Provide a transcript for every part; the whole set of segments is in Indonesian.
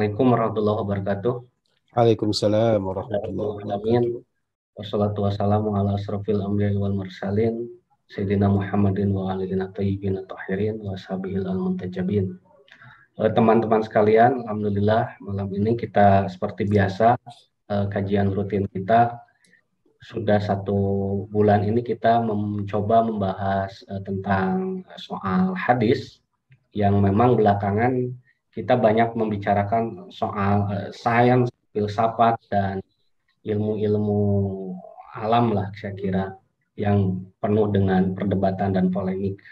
Assalamualaikum warahmatullahi wabarakatuh. Waalaikumsalam warahmatullahi Bismillahirrahmanirrahim. wabarakatuh. Wassalatu wassalamu ala asrofil anbiya'i wal mursalin Sayyidina Muhammadin wa alidina tayyibin tahirin wa sahbihil al-muntajabin. Teman-teman sekalian, alhamdulillah malam ini kita seperti biasa kajian rutin kita sudah 1 bulan ini kita mencoba membahas tentang soal hadis yang memang belakangan kita banyak membicarakan soal sains, filsafat, dan ilmu-ilmu alam lah saya kira yang penuh dengan perdebatan dan polemik.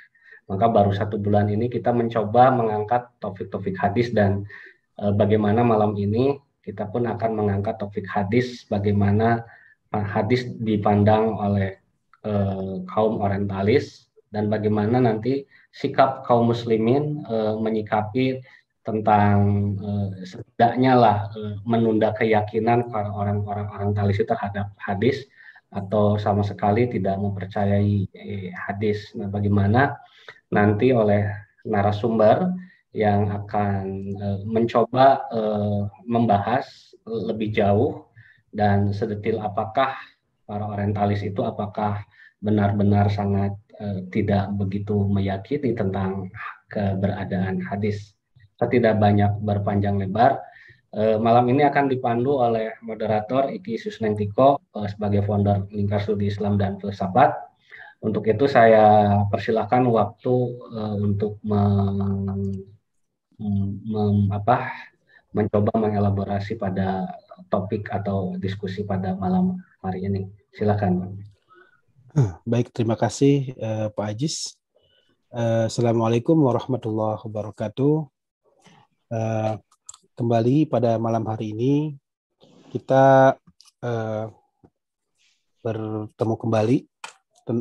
Maka baru 1 bulan ini kita mencoba mengangkat topik-topik hadis dan bagaimana malam ini kita pun akan mengangkat topik hadis bagaimana hadis dipandang oleh kaum orientalis dan bagaimana nanti sikap kaum muslimin menyikapi tentang setidaknya lah menunda keyakinan para orang-orang orientalis itu terhadap hadis atau sama sekali tidak mempercayai hadis. Nah, bagaimana nanti oleh narasumber yang akan mencoba membahas lebih jauh dan sedetil apakah para orientalis itu apakah benar-benar sangat tidak begitu meyakini tentang keberadaan hadis. Saya tidak banyak berpanjang lebar. Malam ini akan dipandu oleh moderator Iki Susnentiko sebagai founder Lingkar Studi Islam dan Filsafat. Untuk itu saya persilahkan waktu untuk mencoba mengelaborasi pada topik atau diskusi pada malam hari ini. Silakan. Baik, terima kasih Pak Ajis. Assalamualaikum warahmatullahi wabarakatuh. Kembali pada malam hari ini kita bertemu kembali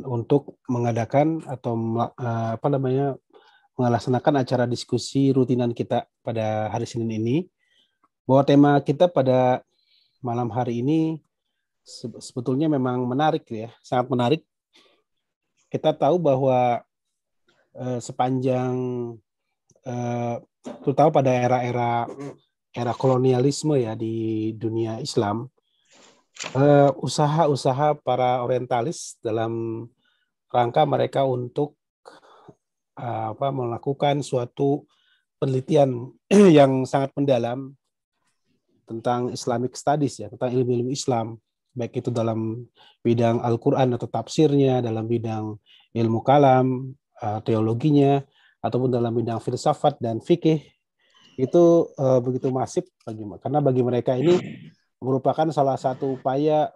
untuk mengadakan atau melaksanakan acara diskusi rutinan kita pada hari Senin ini. Bahwa tema kita pada malam hari ini sebetulnya memang menarik ya, sangat menarik. Kita tahu bahwa sepanjang terutama pada era kolonialisme ya di dunia Islam, usaha-usaha para orientalis dalam rangka mereka untuk melakukan suatu penelitian yang sangat mendalam tentang Islamic Studies ya, tentang ilmu-ilmu Islam, baik itu dalam bidang Al-Quran atau tafsirnya, dalam bidang ilmu kalam, teologinya, ataupun dalam bidang filsafat dan fikih, itu begitu masif karena bagi mereka ini merupakan salah satu upaya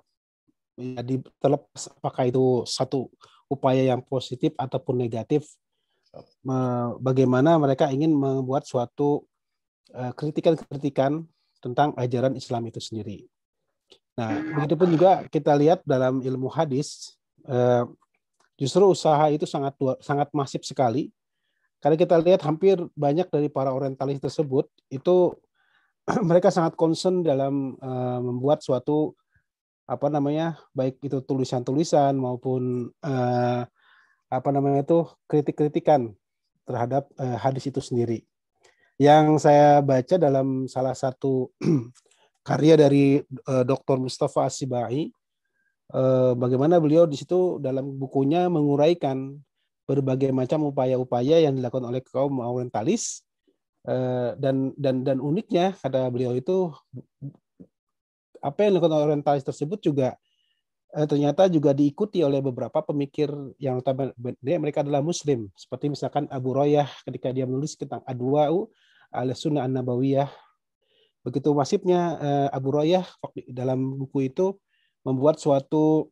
ya, terlepas apakah itu satu upaya yang positif ataupun negatif, bagaimana mereka ingin membuat suatu kritikan-kritikan tentang ajaran Islam itu sendiri. Nah, begitupun juga kita lihat dalam ilmu hadis, justru usaha itu sangat masif sekali. Karena kita lihat hampir banyak dari para orientalis tersebut itu mereka sangat concern dalam membuat suatu baik itu tulisan-tulisan maupun kritik-kritikan terhadap hadis itu sendiri. Yang saya baca dalam salah satu karya dari Dr. Mustafa As-Sibai, bagaimana beliau di situ dalam bukunya menguraikan berbagai macam upaya-upaya yang dilakukan oleh kaum orientalis, dan uniknya kata beliau itu apa yang dilakukan oleh orientalis tersebut juga ternyata juga diikuti oleh beberapa pemikir yang mereka adalah Muslim, seperti misalkan Abu Royah ketika dia menulis tentang Adwa'u al-Sunnah an-Nabawiyah. Begitu masifnya Abu Royah dalam buku itu membuat suatu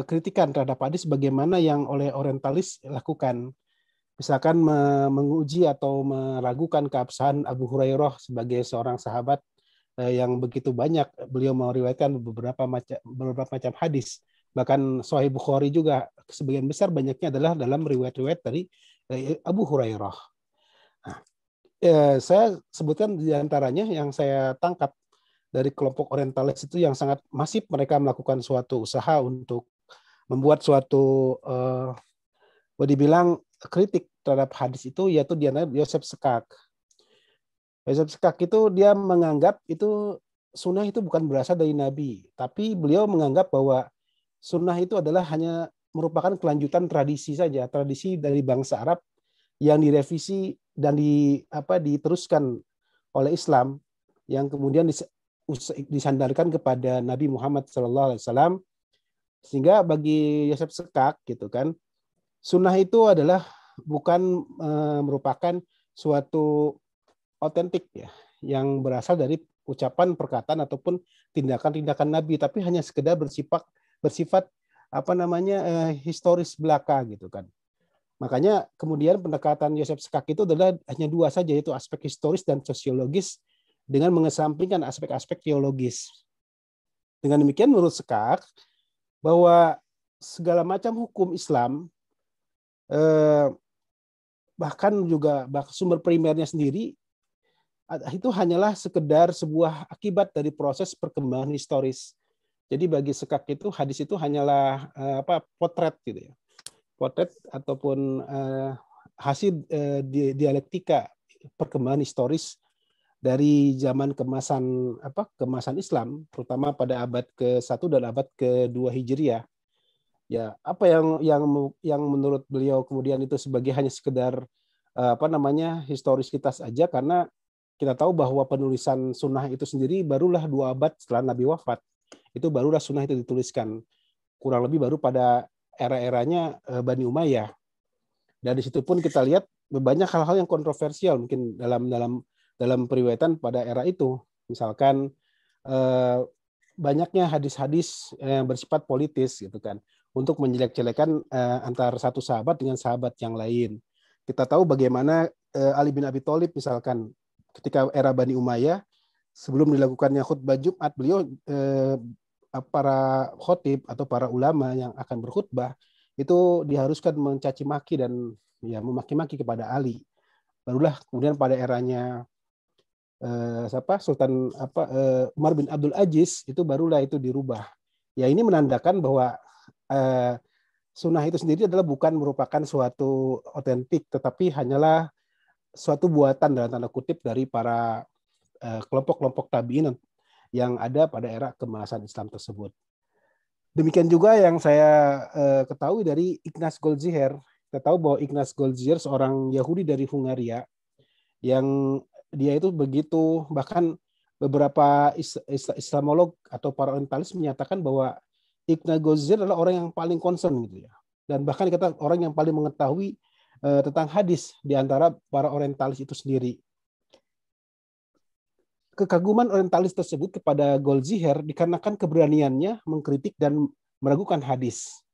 kritikan terhadap hadis bagaimana yang oleh orientalis lakukan. Misalkan menguji atau meragukan keabsahan Abu Hurairah sebagai seorang sahabat yang begitu banyak beliau meriwayatkan beberapa macam hadis. Bahkan Sahih Bukhari juga sebagian besar banyaknya adalah dalam riwayat-riwayat dari Abu Hurairah. Nah, saya sebutkan di antaranya yang saya tangkap dari kelompok orientalis itu yang sangat masif mereka melakukan suatu usaha untuk membuat suatu boleh dibilang kritik terhadap hadis itu, yaitu di antaranya Joseph Skak. Yosef Skak itu dia menganggap itu sunnah itu bukan berasal dari Nabi, tapi beliau menganggap bahwa sunnah itu adalah hanya merupakan kelanjutan tradisi saja, tradisi dari bangsa Arab yang direvisi dan diteruskan oleh Islam yang kemudian disandarkan kepada Nabi Muhammad SAW, sehingga bagi Yosef Skak gitu kan, sunnah itu adalah bukan merupakan suatu otentik ya yang berasal dari ucapan, perkataan ataupun tindakan-tindakan Nabi, tapi hanya sekedar bersifat historis belaka gitu kan. Makanya kemudian pendekatan Yosef Skak itu adalah hanya dua saja, yaitu aspek historis dan sosiologis dengan mengesampingkan aspek-aspek teologis. Dengan demikian menurut Skak bahwa segala macam hukum Islam bahkan juga sumber primernya sendiri itu hanyalah sekedar sebuah akibat dari proses perkembangan historis. Jadi bagi Skak itu hadis itu hanyalah potret gitu ya. Potret ataupun hasil dialektika perkembangan historis dari zaman kemasan Islam, terutama pada abad ke-1 dan abad ke-2 Hijriah. Ya, apa yang menurut beliau kemudian itu sebagai hanya sekedar historisitas aja, karena kita tahu bahwa penulisan sunnah itu sendiri barulah 2 abad setelah Nabi wafat. Itu barulah sunnah itu dituliskan. Kurang lebih baru pada era-eranya Bani Umayyah. Dan di situ pun kita lihat banyak hal-hal yang kontroversial mungkin dalam periwayatan pada era itu. Misalkan banyaknya hadis-hadis yang bersifat politis gitu kan, untuk menjelek-jelekan antar satu sahabat dengan sahabat yang lain. Kita tahu bagaimana Ali bin Abi Thalib misalkan ketika era Bani Umayyah, sebelum dilakukannya khutbah Jumat, beliau para khotib atau para ulama yang akan berkhutbah itu diharuskan mencaci maki dan ya memaki-maki kepada Ali. Barulah kemudian pada eranya Sultan Umar bin Abdul Aziz itu barulah itu dirubah. Ya ini menandakan bahwa sunnah itu sendiri adalah bukan merupakan suatu otentik, tetapi hanyalah suatu buatan dalam tanda kutip dari para kelompok-kelompok tabi'in yang ada pada era kemasan Islam tersebut. Demikian juga yang saya ketahui dari Ignaz Goldziher. Kita tahu bahwa Ignaz Goldziher seorang Yahudi dari Hungaria yang dia itu begitu, bahkan beberapa Islamolog atau para orientalis menyatakan bahwa Ignaz Goldziher adalah orang yang paling concern gitu ya. Dan bahkan kata orang yang paling mengetahui tentang hadis di antara para orientalis itu sendiri. Kekaguman orientalis tersebut kepada Goldziher dikarenakan keberaniannya mengkritik dan meragukan hadis.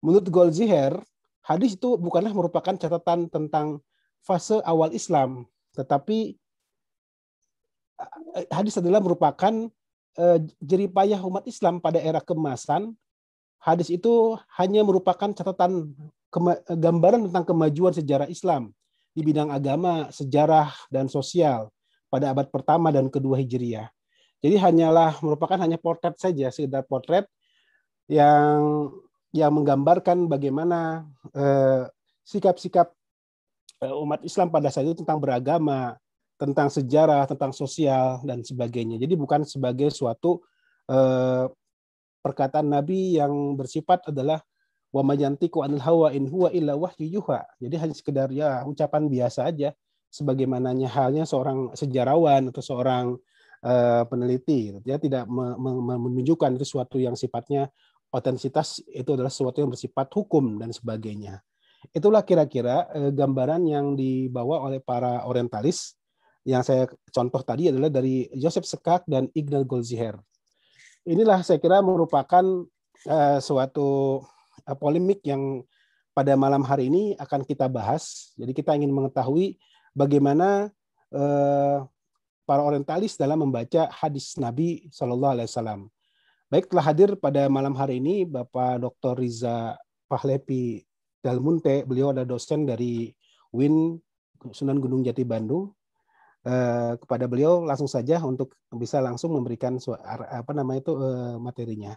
Menurut Goldziher, hadis itu bukanlah merupakan catatan tentang fase awal Islam, tetapi hadis adalah merupakan jeripayah umat Islam pada era keemasan. Hadis itu hanya merupakan catatan gambaran tentang kemajuan sejarah Islam di bidang agama, sejarah, dan sosial pada abad pertama dan kedua Hijriah. Jadi merupakan hanya potret saja, sekedar potret yang menggambarkan bagaimana sikap-sikap umat Islam pada saat itu tentang beragama, tentang sejarah, tentang sosial, dan sebagainya. Jadi bukan sebagai suatu perkataan Nabi yang bersifat adalah wa mayantiqu anil hawa in huwa illa wahyu yuha. Jadi hanya sekedar ya ucapan biasa aja, sebagaimananya halnya seorang sejarawan atau seorang peneliti. Dia tidak menunjukkan itu sesuatu yang sifatnya otentisitas, itu adalah sesuatu yang bersifat hukum dan sebagainya. Itulah kira-kira gambaran yang dibawa oleh para orientalis. Yang saya contoh tadi adalah dari Joseph Skak dan Ignaz Goldziher. Inilah saya kira merupakan suatu polemik yang pada malam hari ini akan kita bahas. Jadi kita ingin mengetahui bagaimana para orientalis dalam membaca hadis Nabi Shallallahu Alaihi Wasallam. Baik, telah hadir pada malam hari ini Bapak Dr. Riza Pahlevi Dalmunte. Beliau adalah dosen dari UIN Sunan Gunung Jati Bandung. Kepada beliau langsung saja untuk bisa langsung memberikan materinya.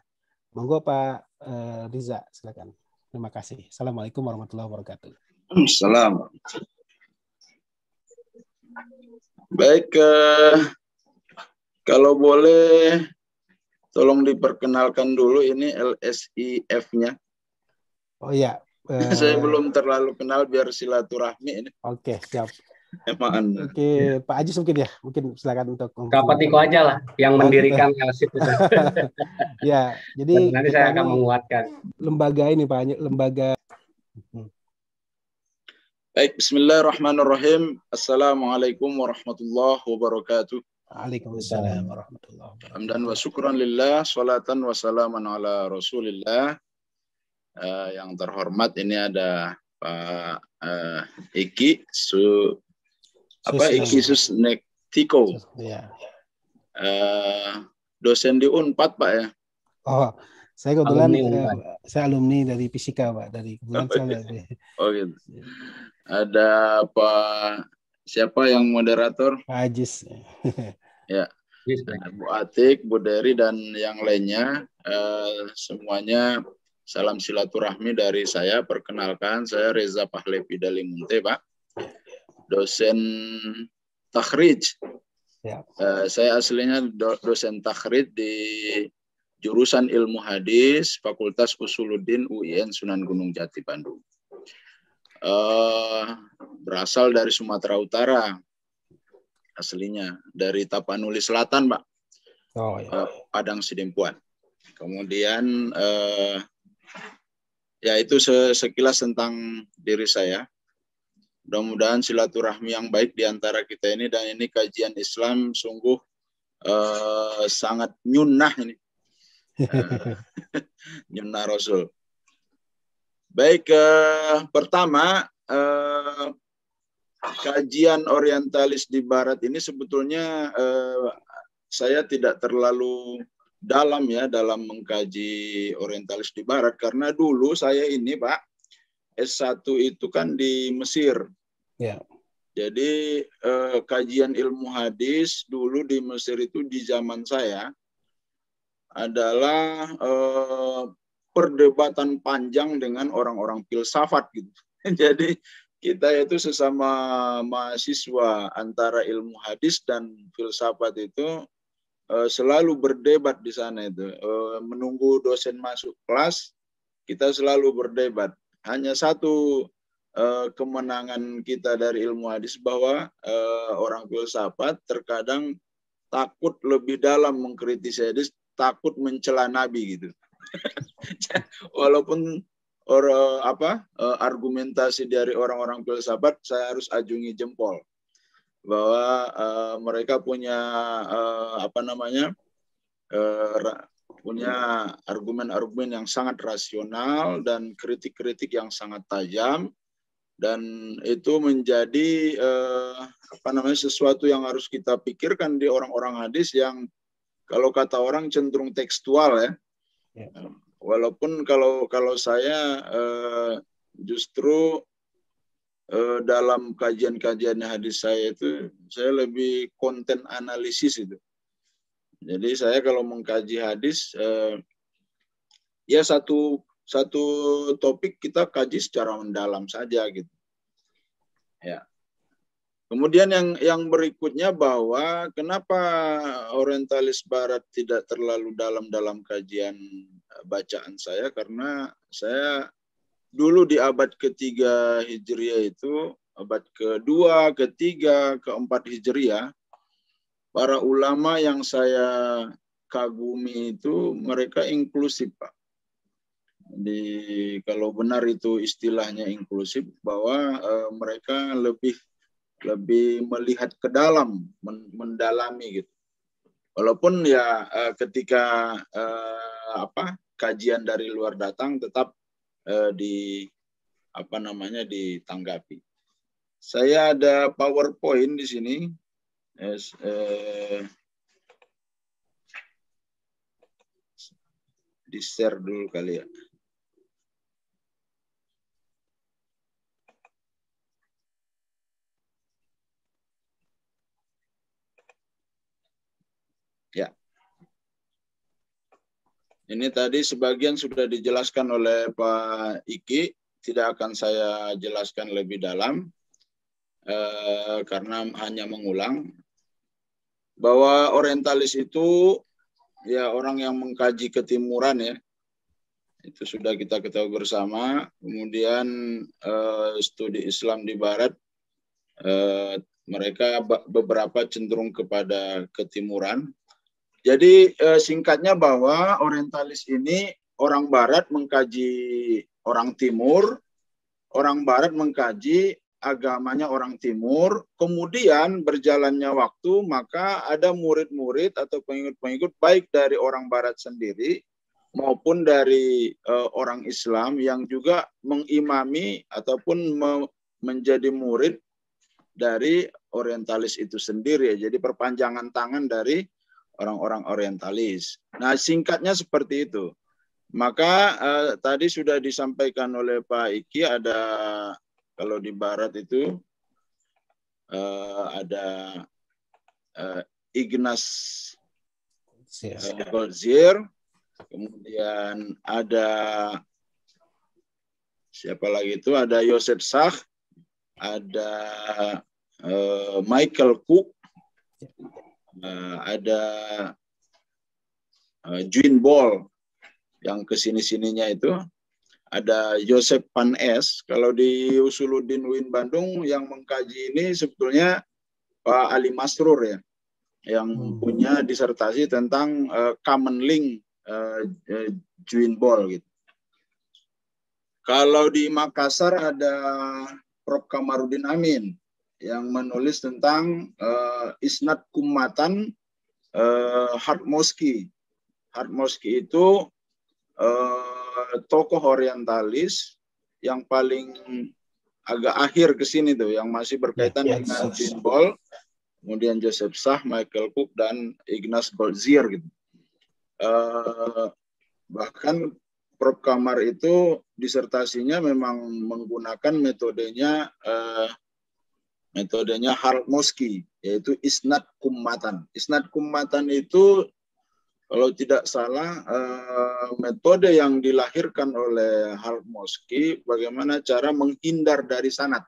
Monggo Pak Riza, silakan. Terima kasih. Assalamualaikum warahmatullahi wabarakatuh. Assalamualaikum. Baik, kalau boleh tolong diperkenalkan dulu ini LSIF-nya. Oh iya. Saya belum terlalu kenal biar silaturahmi ini. Oke, siap. Emang Oke, Pak Ajis mungkin ya, mungkin silakan untuk Kak Patiko aja lah yang mendirikan LSIF itu. Ya, jadi nanti kita saya akan ini menguatkan. lembaga ini Pak, lembaga. Baik, bismillahirrahmanirrahim. Assalamualaikum warahmatullahi wabarakatuh. Waalaikumsalam warahmatullahi wabarakatuh. Hamdan wa syukran lillah, salatan wa salaman ala rasulillah. Yang terhormat ini ada Pak Iki Iki Susnektiko. Ya. Dosen di Unpad, Pak ya. Oh, saya kebetulan saya alumni dari fisika, Pak. Dari kebetulan saya. Oh gitu. Ada Pak siapa yang moderator? Pak Ajis. Ya. Bu Atik, Bu Dery dan yang lainnya, semuanya salam silaturahmi dari saya. Perkenalkan, saya Reza Pahlevi Dalimunte, Pak, dosen takhrij. Ya. Saya aslinya dosen takhrij di jurusan Ilmu Hadis, Fakultas Usuluddin UIN Sunan Gunung Jati, Bandung. Berasal dari Sumatera Utara. Aslinya dari Tapanuli Selatan, Pak. Oh, ya. Padang Sidempuan. Kemudian ya itu sekilas tentang diri saya. Mudah-mudahan silaturahmi yang baik di antara kita ini, dan ini kajian Islam sungguh sangat nyunnah ini. Nyunnah Rasul. Baik, pertama kajian orientalis di Barat ini sebetulnya saya tidak terlalu dalam ya dalam mengkaji orientalis di Barat, karena dulu saya ini, Pak, S1 itu kan di Mesir. Ya. Jadi kajian ilmu hadis dulu di Mesir itu di zaman saya adalah perdebatan panjang dengan orang-orang filsafat gitu. Jadi kita itu sesama mahasiswa antara ilmu hadis dan filsafat itu selalu berdebat di sana itu. Menunggu dosen masuk kelas, kita selalu berdebat. Hanya satu kemenangan kita dari ilmu hadis bahwa orang filsafat terkadang takut lebih dalam mengkritisi hadis, takut mencela Nabi gitu. Walaupun argumentasi dari orang-orang filsafat saya harus ajungi jempol bahwa mereka punya punya argumen-argumen yang sangat rasional dan kritik-kritik yang sangat tajam, dan itu menjadi sesuatu yang harus kita pikirkan di orang-orang hadis yang kalau kata orang cenderung tekstual ya. Walaupun kalau saya justru dalam kajian-kajian hadis saya itu saya lebih konten analisis itu. Jadi saya kalau mengkaji hadis ya satu topik kita kaji secara mendalam saja gitu. Ya. Kemudian yang berikutnya bahwa kenapa orientalis Barat tidak terlalu dalam kajian bacaan saya, karena saya dulu di abad ketiga Hijriah itu, abad kedua, ketiga, keempat Hijriah, para ulama yang saya kagumi itu mereka inklusif, Pak. Kalau benar itu istilahnya inklusif, bahwa mereka lebih melihat ke dalam, mendalami gitu. Walaupun ya ketika kajian dari luar datang tetap ditanggapi. Saya ada PowerPoint di sini. Di-share dulu kali ya. Ya. Ini tadi sebagian sudah dijelaskan oleh Pak Iki, tidak akan saya jelaskan lebih dalam. karena hanya mengulang, bahwa orientalis itu ya orang yang mengkaji ketimuran ya. Itu sudah kita ketahui bersama. Kemudian studi Islam di Barat, mereka beberapa cenderung kepada ketimuran. Jadi singkatnya bahwa orientalis ini orang Barat mengkaji orang Timur, orang Barat mengkaji agamanya orang Timur, kemudian berjalannya waktu maka ada murid-murid atau pengikut-pengikut baik dari orang Barat sendiri maupun dari orang Islam yang juga mengimami ataupun menjadi murid dari orientalis itu sendiri. Jadi perpanjangan tangan dari orang-orang orientalis. Nah, singkatnya seperti itu. Maka tadi sudah disampaikan oleh Pak Iki, ada kalau di Barat itu ada Ignaz Goldziher, kemudian ada siapa lagi itu? Ada Joseph Sach, ada Michael Cook, ada Jean Ball yang kesini-sininya itu. Ada Joseph Van Es. Kalau di Usuluddin UIN Bandung yang mengkaji ini sebetulnya Pak Ali Masrur ya, yang punya disertasi tentang common link Jean Ball gitu. Kalau di Makassar ada Prof. Kamarudin Amin yang menulis tentang Isnad Kummatan Hartmoski. Hartmoski itu tokoh orientalis yang paling agak akhir ke sini tuh, yang masih berkaitan dengan Jean Ball, kemudian Joseph Sach, Michael Cook, dan Ignaz Goldziher gitu. Bahkan Prof. Kamar itu disertasinya memang menggunakan metodenya Hartmoski, yaitu Isnad Kummatan. Isnad Kummatan itu kalau tidak salah metode yang dilahirkan oleh Hartmoski, bagaimana cara menghindar dari sanad.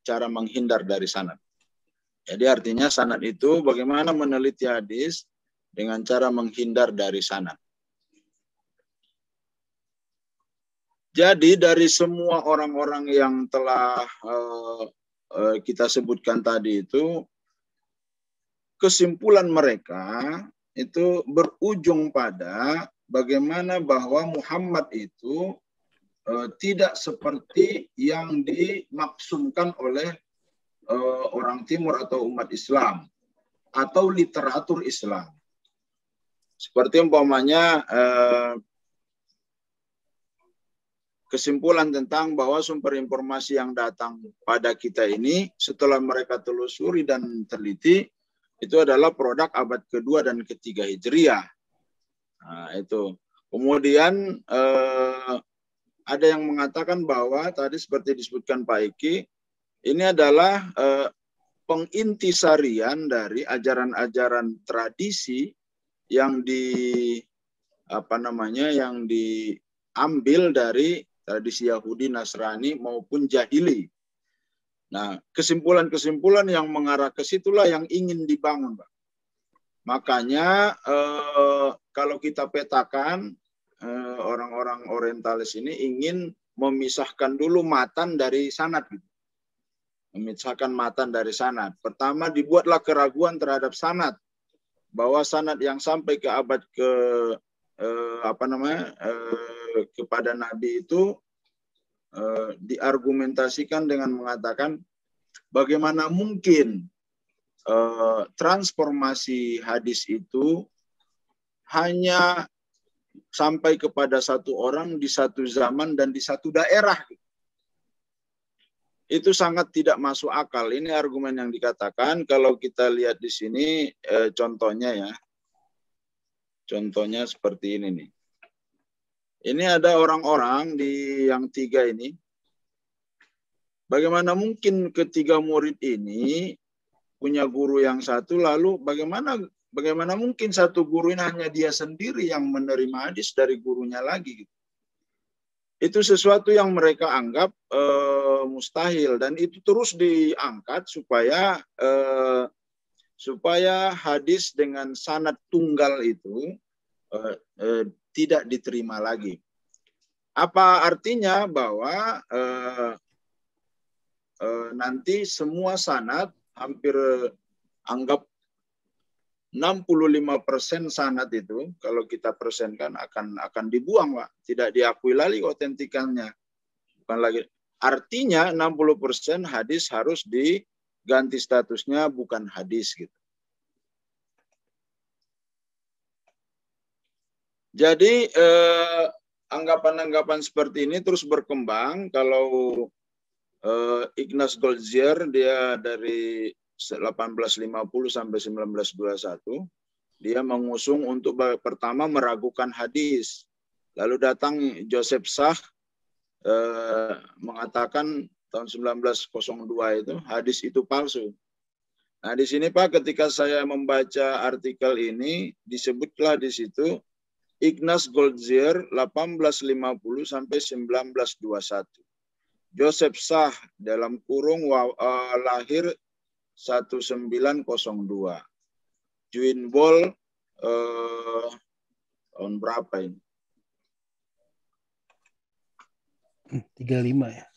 Cara menghindar dari sanad. Jadi artinya sanad itu bagaimana meneliti hadis dengan cara menghindar dari sanad. Jadi dari semua orang-orang yang telah kita sebutkan tadi itu, kesimpulan mereka itu berujung pada bagaimana bahwa Muhammad itu tidak seperti yang dimaksumkan oleh orang Timur atau umat Islam atau literatur Islam. Seperti umpamanya kesimpulan tentang bahwa sumber informasi yang datang pada kita ini setelah mereka telusuri dan teliti itu adalah produk abad kedua dan ketiga Hijriah. Nah, itu. Kemudian ada yang mengatakan bahwa tadi seperti disebutkan Pak Iki, ini adalah pengintisarian dari ajaran-ajaran tradisi yang yang diambil dari tradisi Yahudi, Nasrani maupun Jahili. Nah, kesimpulan-kesimpulan yang mengarah ke situlah yang ingin dibangun, Pak. Makanya kalau kita petakan orang-orang orientalis ini ingin memisahkan dulu matan dari sanad. Memisahkan matan dari sanad. Pertama dibuatlah keraguan terhadap sanad, bahwa sanad yang sampai ke abad kepada Nabi itu diargumentasikan dengan mengatakan bagaimana mungkin transformasi hadis itu hanya sampai kepada satu orang di satu zaman dan di satu daerah. Itu sangat tidak masuk akal. Ini argumen yang dikatakan. Kalau kita lihat di sini contohnya ya. Contohnya seperti ini nih. Ini ada orang-orang di yang tiga ini. Bagaimana mungkin ketiga murid ini punya guru yang satu, lalu bagaimana mungkin satu guru ini hanya dia sendiri yang menerima hadis dari gurunya lagi? itu sesuatu yang mereka anggap mustahil, dan itu terus diangkat supaya hadis dengan sanad tunggal itu tidak diterima lagi. Apa artinya? Bahwa nanti semua sanad, hampir anggap 65% sanad itu, kalau kita persenkan, akan dibuang, Pak. Tidak diakui lagi otentikannya. Bukan lagi. Artinya 60% hadis harus diganti statusnya bukan hadis gitu. Jadi anggapan-anggapan seperti ini terus berkembang. Kalau Ignaz Goldziher, dia dari 1850 sampai 1921, dia mengusung untuk pertama meragukan hadis. Lalu datang Joseph Sach mengatakan tahun 1902 itu hadis itu palsu. Nah, di sini Pak, ketika saya membaca artikel ini, disebutlah di situ Ignaz Goldziher 1850 sampai 1921. Joseph Sach dalam kurung lahir 1902. Juin Bol tahun berapa ini? 35 ya.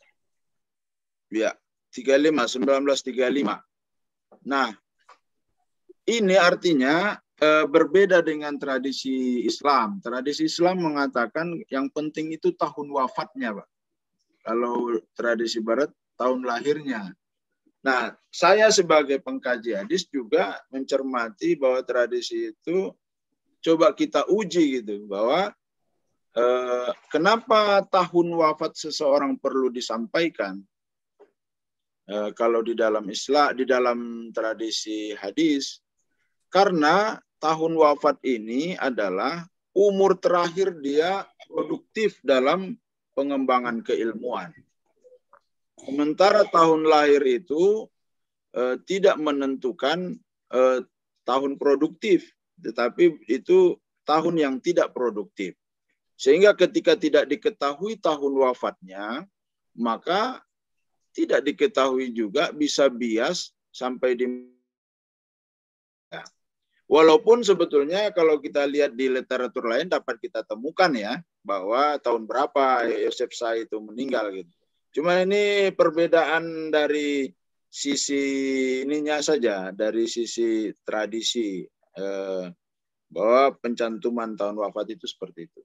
Ya, 1935. Nah, ini artinya berbeda dengan tradisi Islam. Tradisi Islam mengatakan yang penting itu tahun wafatnya, Pak. Kalau tradisi Barat, tahun lahirnya. Nah, saya sebagai pengkaji hadis juga mencermati bahwa tradisi itu coba kita uji gitu, bahwa kenapa tahun wafat seseorang perlu disampaikan? Kalau di dalam Islam, di dalam tradisi hadis, karena tahun wafat ini adalah umur terakhir dia produktif dalam pengembangan keilmuan. Sementara tahun lahir itu tidak menentukan tahun produktif, tetapi itu tahun yang tidak produktif. Sehingga ketika tidak diketahui tahun wafatnya, maka tidak diketahui juga bisa bias sampai di... Walaupun sebetulnya kalau kita lihat di literatur lain dapat kita temukan ya, bahwa tahun berapa Joseph Sach itu meninggal gitu. Cuma ini perbedaan dari sisi ininya saja, dari sisi tradisi, bahwa pencantuman tahun wafat itu seperti itu.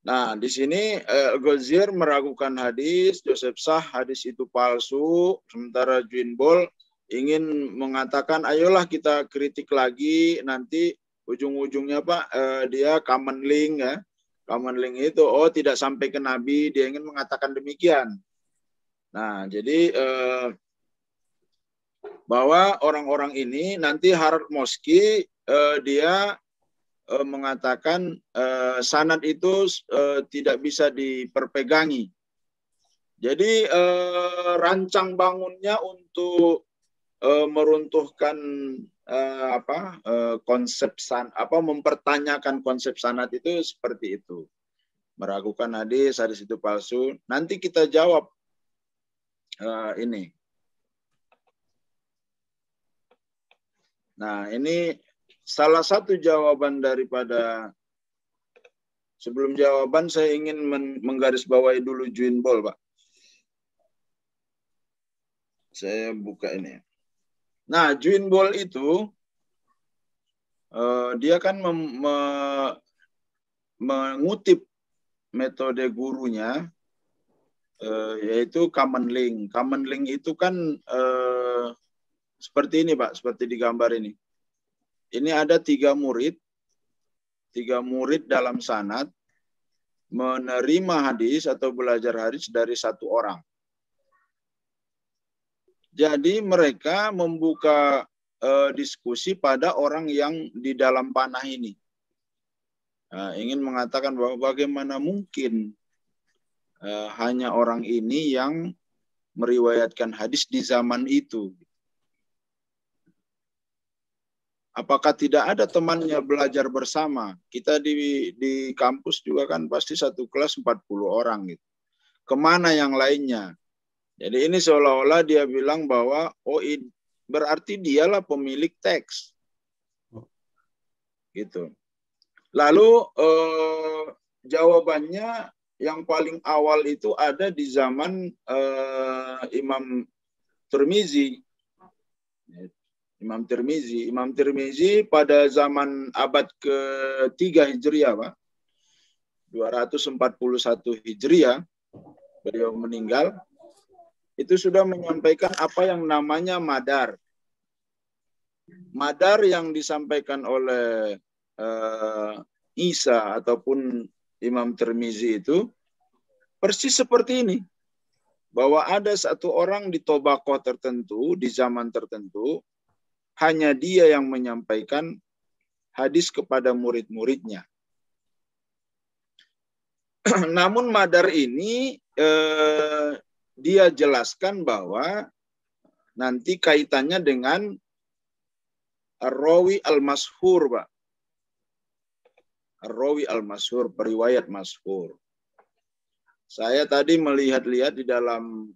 Nah, di sini Goldziher meragukan hadis, Joseph Sach hadis itu palsu, sementara Juin Bol ingin mengatakan, ayolah kita kritik lagi, nanti ujung-ujungnya Pak, dia common link ya. Common link itu, oh tidak sampai ke Nabi, dia ingin mengatakan demikian. Nah, jadi bahwa orang-orang ini nanti Harald Moski dia mengatakan sanad itu tidak bisa diperpegangi. Jadi rancang bangunnya untuk meruntuhkan konsep mempertanyakan konsep sanad itu seperti itu. Meragukan hadis itu palsu. Nanti kita jawab ini. Nah, ini salah satu jawaban daripada, sebelum jawaban saya ingin menggarisbawahi dulu Juin Bol, Pak. Saya buka ini. Nah, Juin Bol itu dia kan mengutip metode gurunya, yaitu common link. Common link itu kan seperti ini, Pak, seperti di gambar ini. Ini ada 3 murid dalam sanad menerima hadis atau belajar hadis dari 1 orang. Jadi mereka membuka diskusi pada orang yang di dalam panah ini. Ingin mengatakan bahwa bagaimana mungkin hanya orang ini yang meriwayatkan hadis di zaman itu. Apakah tidak ada temannya belajar bersama? Kita di kampus juga kan pasti satu kelas 40 orang gitu. Kemana yang lainnya? Jadi ini seolah-olah dia bilang bahwa berarti dialah pemilik teks. Gitu. Lalu jawabannya yang paling awal itu ada di zaman Imam Tirmizi. Imam Tirmizi pada zaman abad ke-3 Hijriah, Pak. 241 Hijriah, beliau meninggal. Itu sudah menyampaikan apa yang namanya madar. Madar yang disampaikan oleh Isa ataupun Imam Tirmizi itu persis seperti ini. Bahwa ada satu orang di tobakoh tertentu, di zaman tertentu, hanya dia yang menyampaikan hadis kepada murid-muridnya. Namun madar ini dia jelaskan bahwa nanti kaitannya dengan Ar-Rawi al-Mashhur, Pak. Ar-Rawi al-Mashhur, periwayat Mashhur. Saya tadi melihat-lihat di dalam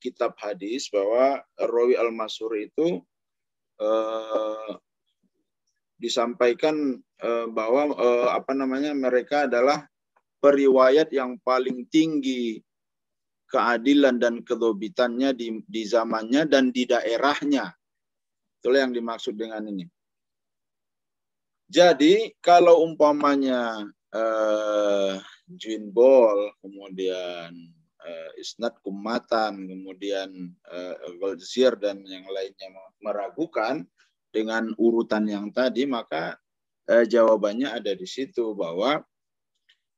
kitab hadis bahwa Ar-Rawi al-Mashhur itu disampaikan bahwa mereka adalah periwayat yang paling tinggi keadilan dan kedobitannya di zamannya dan di daerahnya. Itulah yang dimaksud dengan ini. Jadi kalau umpamanya Jinbol, kemudian Isnad Kumatan, kemudian Goldzir dan yang lainnya meragukan dengan urutan yang tadi, maka jawabannya ada di situ bahwa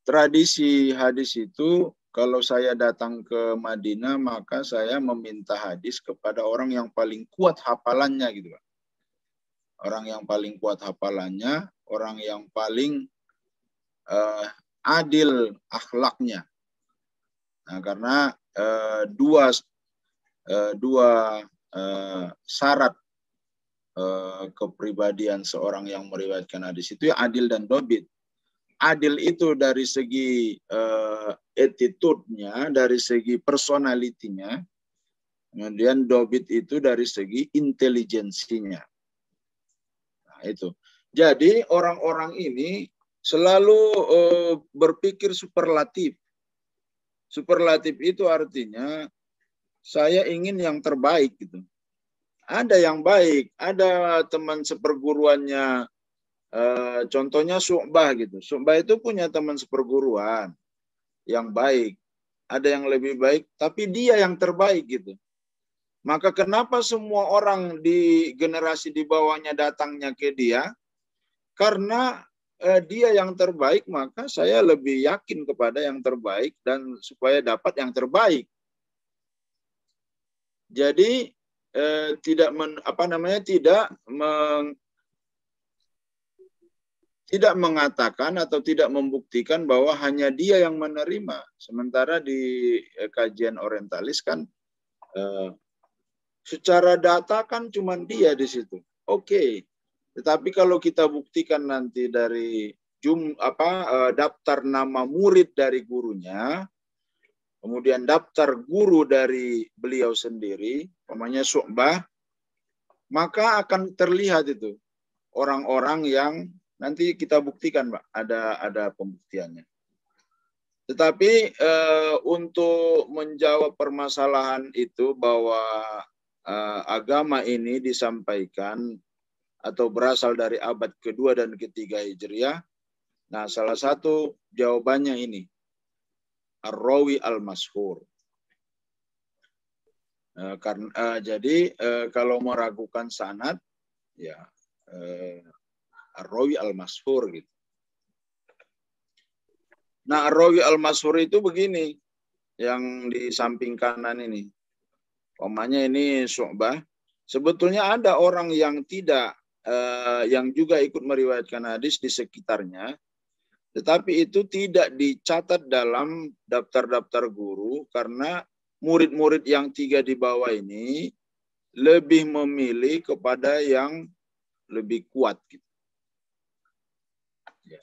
tradisi hadis itu kalau saya datang ke Madinah maka saya meminta hadis kepada orang yang paling kuat hafalannya gitu, Pak. Orang yang paling kuat hafalannya, orang yang paling adil akhlaknya. Nah, karena dua syarat kepribadian seorang yang meriwayatkan hadis itu ya adil dan dobit. Adil itu dari segi attitude-nya, dari segi personality-nya, kemudian dobit itu dari segi intelijensinya. Nah, itu. Jadi orang-orang ini selalu berpikir superlatif. Superlatif itu artinya saya ingin yang terbaik gitu. Ada yang baik, ada teman seperguruannya, contohnya Syu'bah gitu. Syu'bah itu punya teman seperguruan yang baik. Ada yang lebih baik, tapi dia yang terbaik gitu. Maka kenapa semua orang di generasi di bawahnya datangnya ke dia? Karena dia yang terbaik, maka saya lebih yakin kepada yang terbaik dan supaya dapat yang terbaik. Jadi tidak mengatakan atau tidak membuktikan bahwa hanya dia yang menerima. Sementara di kajian orientalis kan secara data kan cuma dia di situ. Oke. Tetapi kalau kita buktikan nanti dari daftar nama murid dari gurunya, kemudian daftar guru dari beliau sendiri, namanya Syu'bah, maka akan terlihat itu orang-orang yang nanti kita buktikan, Pak, ada pembuktiannya. Tetapi untuk menjawab permasalahan itu bahwa agama ini disampaikan atau berasal dari abad kedua dan ketiga Hijriah. Nah, salah satu jawabannya ini, Ar-Rawi al-Mashhur. Jadi kalau meragukan sanad, ya Ar-Rawi al-Mashhur gitu. Nah, Ar-Rawi al-Mashhur itu begini, yang di samping kanan ini. Umpamanya ini Syu'bah. Sebetulnya ada orang yang tidak yang juga ikut meriwayatkan hadis di sekitarnya, tetapi itu tidak dicatat dalam daftar-daftar guru karena murid-murid yang 3 di bawah ini lebih memilih kepada yang lebih kuat gitu. Ya.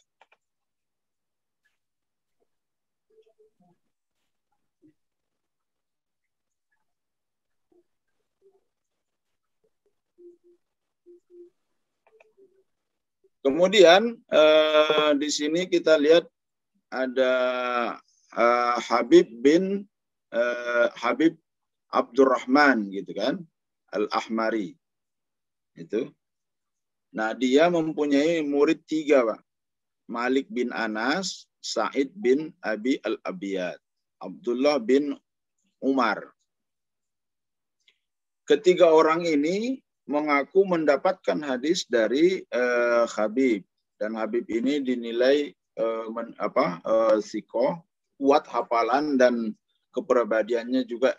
Kemudian di sini kita lihat ada Habib bin Habib Abdurrahman gitu kan, Al-Ahmari itu. Nah, dia mempunyai murid 3, Pak. Malik bin Anas, Sa'id bin Abi Al-Abiyad, Abdullah bin Umar. Ketiga orang ini mengaku mendapatkan hadis dari Habib, dan Habib ini dinilai sikoh, kuat hafalan, dan kepribadiannya juga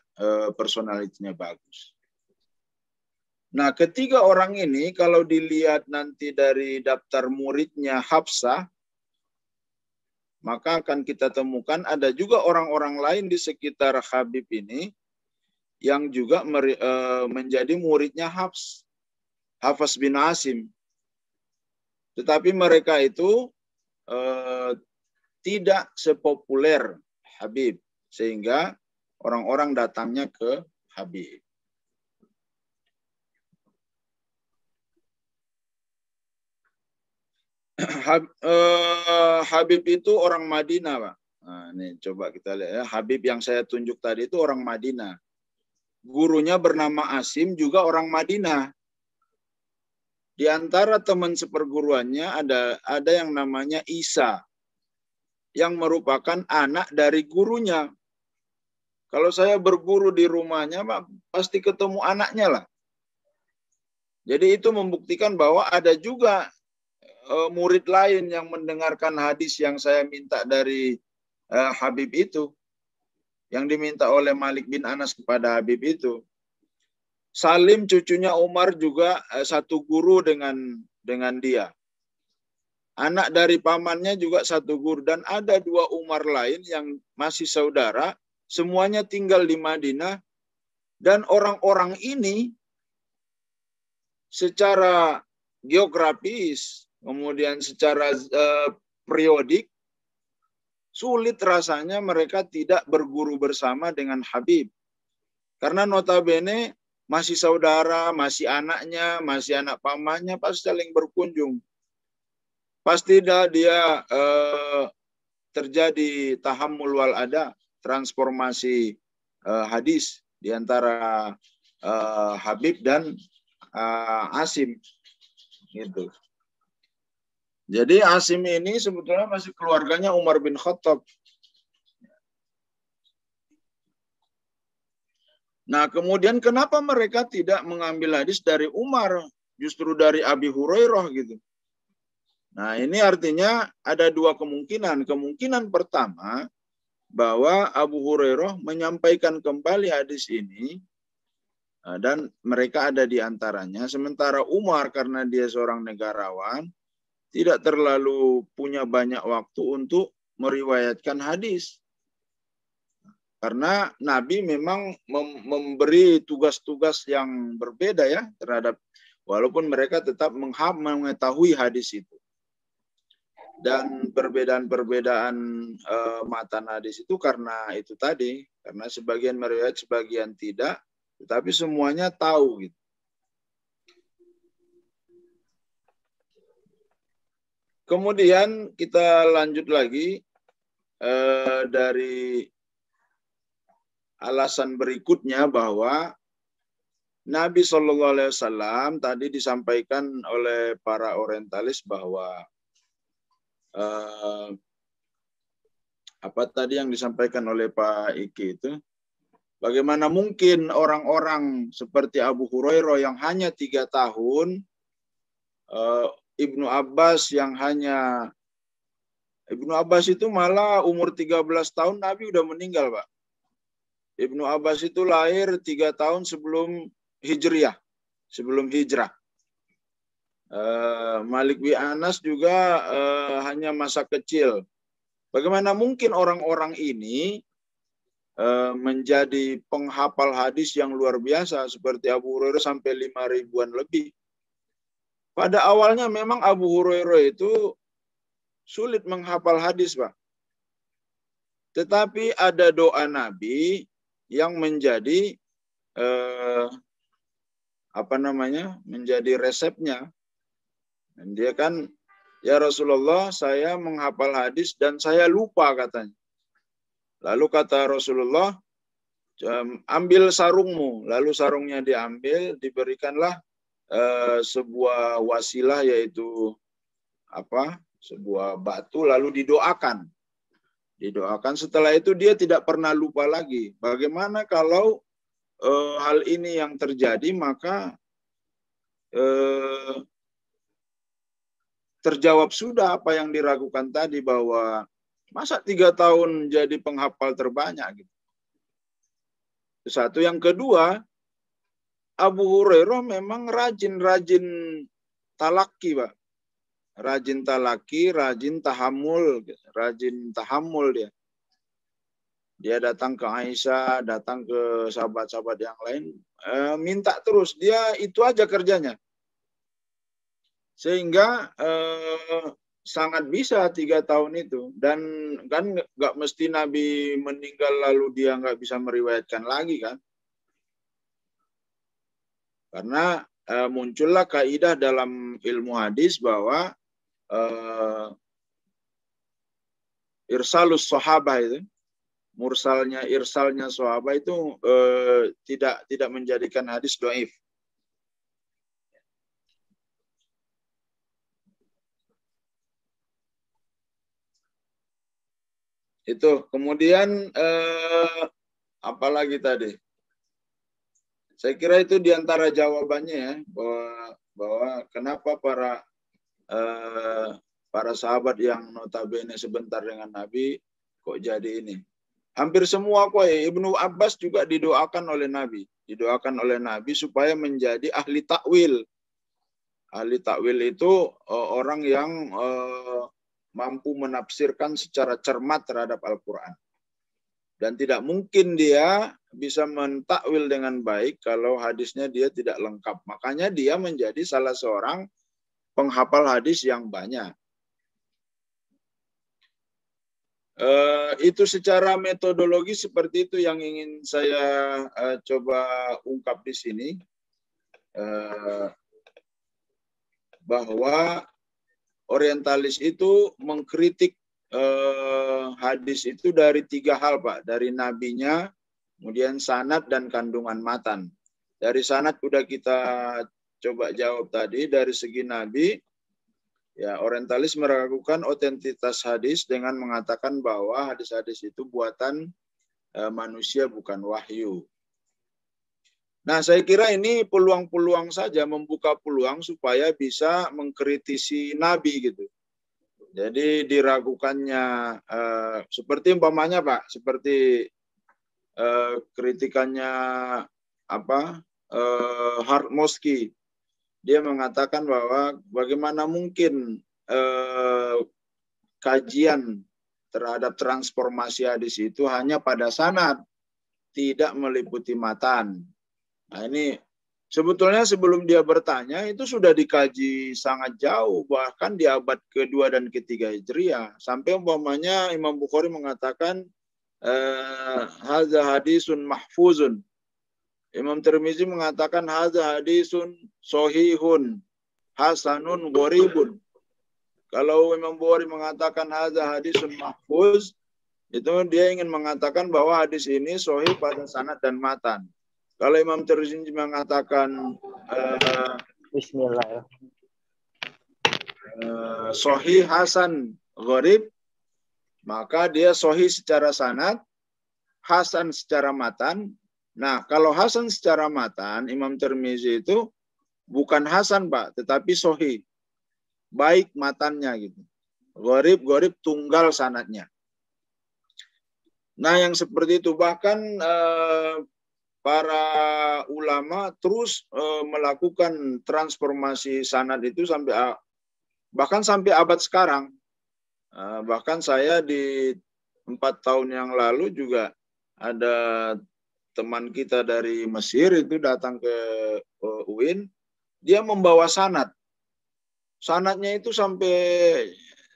personalitinya bagus. Nah, ketiga orang ini kalau dilihat nanti dari daftar muridnya Hafsah, maka akan kita temukan ada juga orang-orang lain di sekitar Habib ini yang juga menjadi muridnya Hafs bin Asim. Tetapi mereka itu tidak sepopuler Habib, sehingga orang-orang datangnya ke Habib. Habib itu orang Madinah, Pak. Nah, ini coba kita lihat ya. Habib yang saya tunjuk tadi itu orang Madinah. Gurunya bernama Asim, juga orang Madinah. Di antara teman seperguruannya ada yang namanya Isa, yang merupakan anak dari gurunya. Kalau saya berguru di rumahnya, Pak, pasti ketemu anaknya lah. Jadi itu membuktikan bahwa ada juga murid lain yang mendengarkan hadis yang saya minta dari Habib itu, yang diminta oleh Malik bin Anas kepada Habib itu. Salim cucunya Umar juga satu guru dengan dia. Anak dari pamannya juga satu guru, dan ada 2 Umar lain yang masih saudara, semuanya tinggal di Madinah, dan orang-orang ini secara geografis, kemudian secara periodik, sulit rasanya mereka tidak berguru bersama dengan Habib. Karena notabene masih saudara, masih anaknya, masih anak pamannya, pasti saling berkunjung. Pasti dia terjadi tahammul wal ada, transformasi hadis di antara Habib dan Asim. Gitu. Jadi Asim ini sebetulnya masih keluarganya Umar bin Khattab. Nah, kemudian kenapa mereka tidak mengambil hadis dari Umar, justru dari Abi Hurairah gitu? Nah, ini artinya ada 2 kemungkinan. Kemungkinan pertama, bahwa Abu Hurairah menyampaikan kembali hadis ini, dan mereka ada di antaranya. Sementara Umar, karena dia seorang negarawan, tidak terlalu punya banyak waktu untuk meriwayatkan hadis. Karena Nabi memang memberi tugas-tugas yang berbeda ya terhadap, walaupun mereka tetap mengetahui hadis itu. Dan perbedaan-perbedaan matan hadis itu karena itu tadi, karena sebagian meriwayat, sebagian tidak, tetapi semuanya tahu gitu. Kemudian kita lanjut lagi dari alasan berikutnya, bahwa Nabi SAW tadi disampaikan oleh para orientalis bahwa apa tadi yang disampaikan oleh Pak Iki itu, bagaimana mungkin orang-orang seperti Abu Hurairah yang hanya 3 tahun, Ibnu Abbas itu malah umur 13 tahun Nabi udah meninggal, Pak. Ibnu Abbas itu lahir 3 tahun sebelum hijrah. Malik bin Anas juga hanya masa kecil. Bagaimana mungkin orang-orang ini menjadi penghafal hadis yang luar biasa seperti Abu Hurairah sampai 5.000-an lebih. pada awalnya memang Abu Hurairah itu sulit menghafal hadis, Pak. Tetapi ada doa Nabi yang menjadi menjadi resepnya. Dan dia kan, ya Rasulullah, saya menghafal hadis dan saya lupa katanya. Lalu kata Rasulullah, ambil sarungmu. Lalu sarungnya diambil, diberikanlah sebuah wasilah, yaitu sebuah batu, lalu didoakan. Setelah itu dia tidak pernah lupa lagi. Bagaimana kalau hal ini yang terjadi, maka terjawab sudah apa yang diragukan tadi, bahwa masa 3 tahun jadi penghafal terbanyak gitu. Satu. Yang kedua, Abu Hurairah memang rajin talaki, Pak. Rajin talaki, rajin tahammul dia. Dia datang ke Aisyah, datang ke sahabat-sahabat yang lain, minta terus. Dia itu aja kerjanya. Sehingga sangat bisa 3 tahun itu. Dan kan nggak mesti Nabi meninggal lalu dia nggak bisa meriwayatkan lagi kan. Karena muncullah kaidah dalam ilmu hadis bahwa irsalus sahabah itu, irsalnya sahabah itu tidak menjadikan hadis dhaif. Itu. Kemudian apalagi tadi? Saya kira itu diantara jawabannya ya, bahwa kenapa para sahabat yang notabene sebentar dengan Nabi kok jadi ini. Hampir semua kok ya. Ibnu Abbas juga didoakan oleh Nabi. Didoakan oleh Nabi supaya menjadi ahli takwil. Ahli takwil itu orang yang mampu menafsirkan secara cermat terhadap Al-Quran. Dan tidak mungkin dia bisa mentakwil dengan baik kalau hadisnya dia tidak lengkap. Makanya dia menjadi salah seorang penghafal hadis yang banyak. Itu secara metodologi seperti itu yang ingin saya coba ungkap di sini. Bahwa orientalis itu mengkritik hadis itu dari 3 hal, Pak. Dari nabinya, kemudian sanad dan kandungan matan. Dari sanad udah kita coba jawab tadi. Dari segi nabi, ya orientalis meragukan otentitas hadis dengan mengatakan bahwa hadis-hadis itu buatan manusia, bukan wahyu. Nah, saya kira ini peluang-peluang saja, membuka peluang supaya bisa mengkritisi nabi gitu. Jadi diragukannya seperti umpamanya, Pak, seperti kritikannya Hartmoski. Dia mengatakan bahwa bagaimana mungkin kajian terhadap transformasi hadis itu hanya pada sanad, tidak meliputi matan. Nah, ini sebetulnya sebelum dia bertanya itu sudah dikaji sangat jauh, bahkan di abad ke-2 dan ke-3 Hijriah. Sampai umpamanya Imam Bukhari mengatakan hadza hadisun mahfuzun. Imam Tirmizi mengatakan hadza hadisun sahihun hasanun gharibun. Kalau Imam Bukhari mengatakan hadza hadisun mahfuz, itu dia ingin mengatakan bahwa hadis ini sahih pada sanad dan matan. Kalau Imam Tirmizi mengatakan Bismillah. Sahih hasan gharib, maka dia sahih secara sanad, hasan secara matan. Nah, kalau hasan secara matan, Imam Tirmizi itu bukan hasan, Pak, tetapi sahih. Baik matannya gitu. Gharib tunggal sanadnya. Nah, yang seperti itu bahkan para ulama terus melakukan transformasi sanad itu bahkan sampai abad sekarang. Bahkan saya di 4 tahun yang lalu juga ada teman kita dari Mesir itu datang ke UIN, dia membawa sanad. Sanadnya itu sampai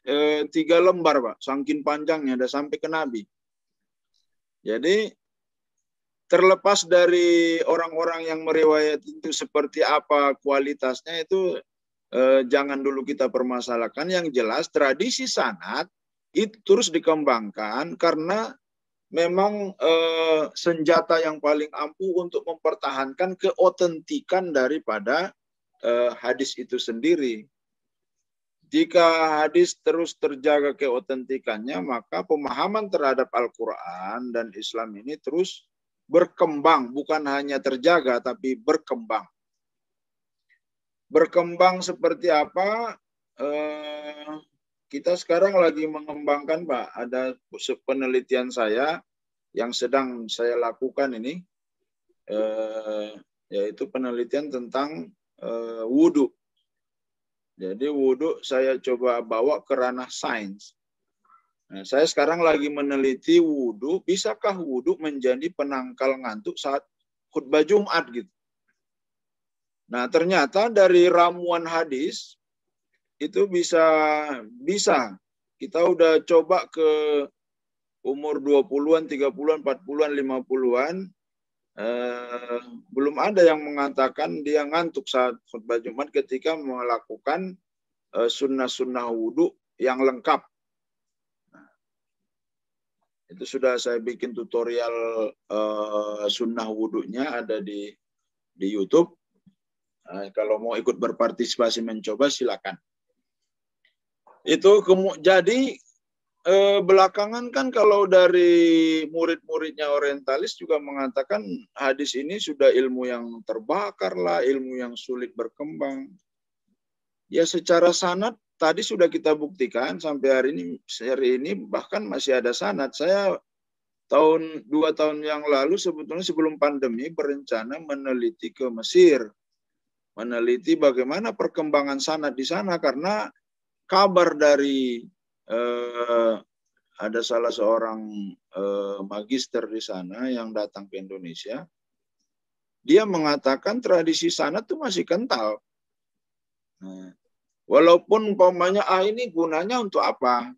3 lembar, Pak. Saking panjangnya, ada sampai ke Nabi. Jadi terlepas dari orang-orang yang meriwayat itu seperti apa kualitasnya itu jangan dulu kita permasalahkan. Yang jelas tradisi sanad itu terus dikembangkan karena memang senjata yang paling ampuh untuk mempertahankan keotentikan daripada hadis itu sendiri. Jika hadis terus terjaga keotentikannya, maka pemahaman terhadap Al-Quran dan Islam ini terus berkembang, bukan hanya terjaga, tapi berkembang. Berkembang seperti apa? Kita sekarang lagi mengembangkan, Pak. Ada penelitian saya yang sedang saya lakukan ini, yaitu penelitian tentang wudhu. Jadi wudhu saya coba bawa ke ranah sains. Nah, saya sekarang lagi meneliti wudhu, bisakah wudhu menjadi penangkal ngantuk saat khutbah Jumat gitu. Nah, ternyata dari ramuan hadis itu bisa. Kita udah coba ke umur 20-an, 30-an, 40-an, 50-an. Belum ada yang mengatakan dia ngantuk saat khutbah Jumat ketika melakukan sunnah-sunnah wudhu yang lengkap. Nah, itu sudah saya bikin tutorial sunnah wudhunya, ada di YouTube. Nah, kalau mau ikut berpartisipasi mencoba silakan. Itu jadi belakangan kan kalau dari murid-muridnya orientalis juga mengatakan hadis ini sudah ilmu yang terbakar lah, ilmu yang sulit berkembang. Ya secara sanad tadi sudah kita buktikan sampai hari ini bahkan masih ada sanad. Saya 2 tahun yang lalu sebetulnya sebelum pandemi berencana meneliti ke Mesir. Meneliti bagaimana perkembangan sanad di sana karena kabar dari ada salah seorang magister di sana yang datang ke Indonesia. Dia mengatakan tradisi sanad itu masih kental. Nah, walaupun umpamanya ini gunanya untuk apa?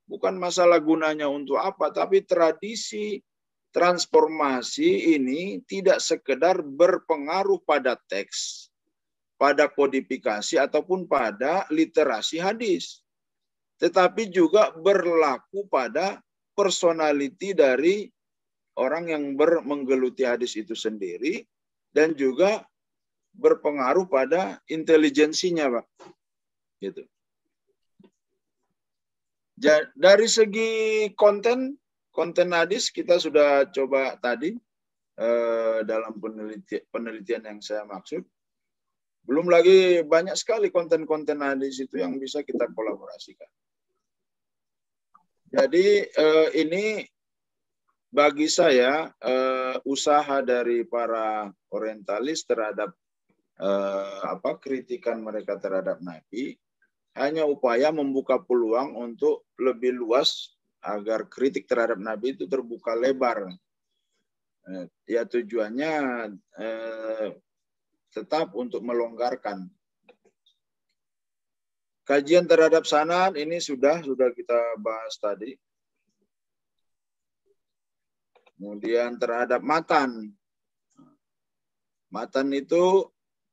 Bukan masalah gunanya untuk apa, tapi tradisi transformasi ini tidak sekedar berpengaruh pada teks, pada kodifikasi ataupun pada literasi hadis, tetapi juga berlaku pada personality dari orang yang menggeluti hadis itu sendiri dan juga berpengaruh pada intelijensinya, Pak. Gitu. Dari segi konten hadis kita sudah coba tadi dalam penelitian yang saya maksud. Belum lagi banyak sekali konten-konten hadis itu yang bisa kita kolaborasikan. Jadi ini bagi saya usaha dari para orientalis terhadap kritikan mereka terhadap Nabi hanya upaya membuka peluang untuk lebih luas agar kritik terhadap Nabi itu terbuka lebar. Ya tujuannya tetap untuk melonggarkan. Kajian terhadap sanad ini sudah kita bahas tadi. Kemudian terhadap matan. Matan itu,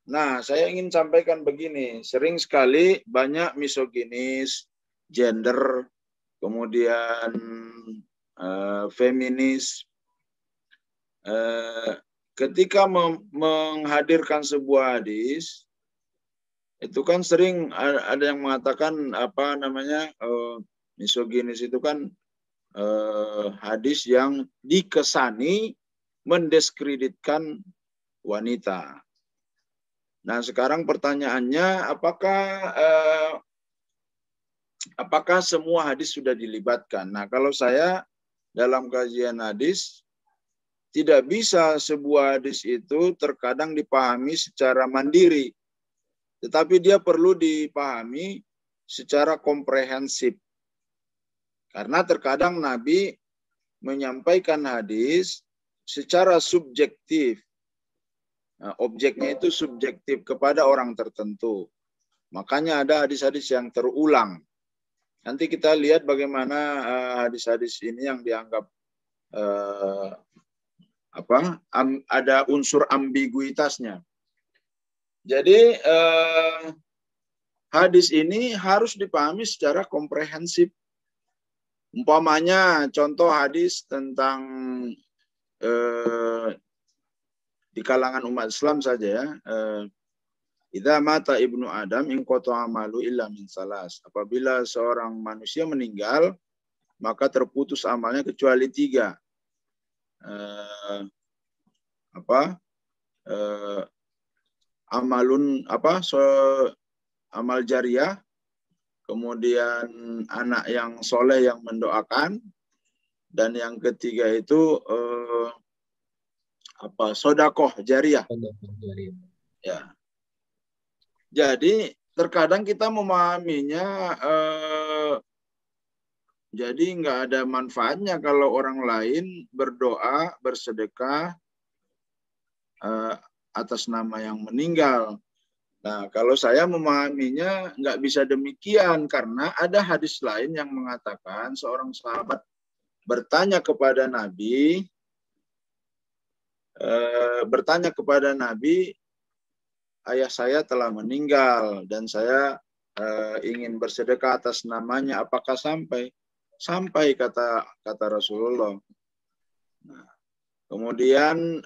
nah saya ingin sampaikan begini, sering sekali banyak misoginis, gender, kemudian feminis, ketika menghadirkan sebuah hadis, itu kan sering ada yang mengatakan misoginis itu kan hadis yang dikesani mendiskreditkan wanita. Nah sekarang pertanyaannya apakah semua hadis sudah dilibatkan? Nah kalau saya dalam kajian hadis tidak bisa sebuah hadis itu terkadang dipahami secara mandiri, tetapi dia perlu dipahami secara komprehensif. Karena terkadang Nabi menyampaikan hadis secara subjektif. Nah, objeknya itu subjektif kepada orang tertentu. Makanya ada hadis-hadis yang terulang. Nanti kita lihat bagaimana hadis-hadis ini yang dianggap ada unsur ambiguitasnya. Jadi hadis ini harus dipahami secara komprehensif. Umpamanya contoh hadis tentang di kalangan umat Islam saja ya. Idza mata ibnu Adam in qata'a amalu illa min salas. Apabila seorang manusia meninggal, maka terputus amalnya kecuali 3. Amal jariah, kemudian anak yang soleh yang mendoakan, dan yang ketiga itu sodakoh jariah. Ya. Jadi terkadang kita memahaminya jadi nggak ada manfaatnya kalau orang lain berdoa, bersedekah atas nama yang meninggal. Nah, kalau saya memahaminya nggak bisa demikian karena ada hadis lain yang mengatakan seorang sahabat bertanya kepada Nabi, ayah saya telah meninggal dan saya ingin bersedekah atas namanya, apakah sampai? Sampai, kata Rasulullah. Nah, kemudian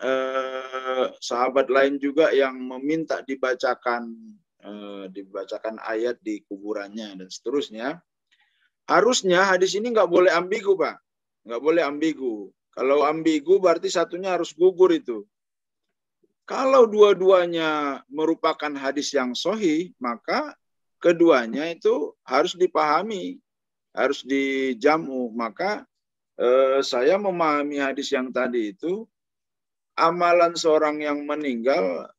sahabat lain juga yang meminta dibacakan ayat di kuburannya dan seterusnya. Harusnya hadis ini nggak boleh ambigu, Pak. Nggak boleh ambigu. Kalau ambigu berarti satunya harus gugur itu. Kalau dua-duanya merupakan hadis yang sahih, maka keduanya itu harus dipahami, harus dijamu. Maka saya memahami hadis yang tadi itu, amalan seorang yang meninggal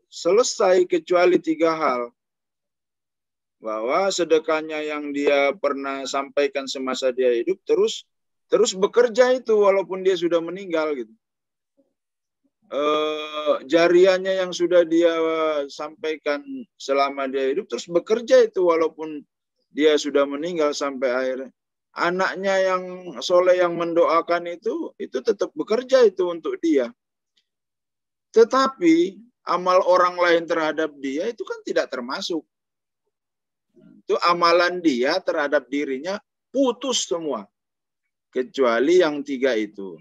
selesai kecuali 3 hal. Bahwa sedekahnya yang dia pernah sampaikan semasa dia hidup terus bekerja itu walaupun dia sudah meninggal gitu. Jariahnya yang sudah dia sampaikan selama dia hidup terus bekerja itu walaupun dia sudah meninggal sampai akhir. Anaknya yang soleh yang mendoakan itu tetap bekerja itu untuk dia. Tetapi amal orang lain terhadap dia itu kan tidak termasuk. Itu amalan dia terhadap dirinya putus semua. Kecuali yang 3 itu.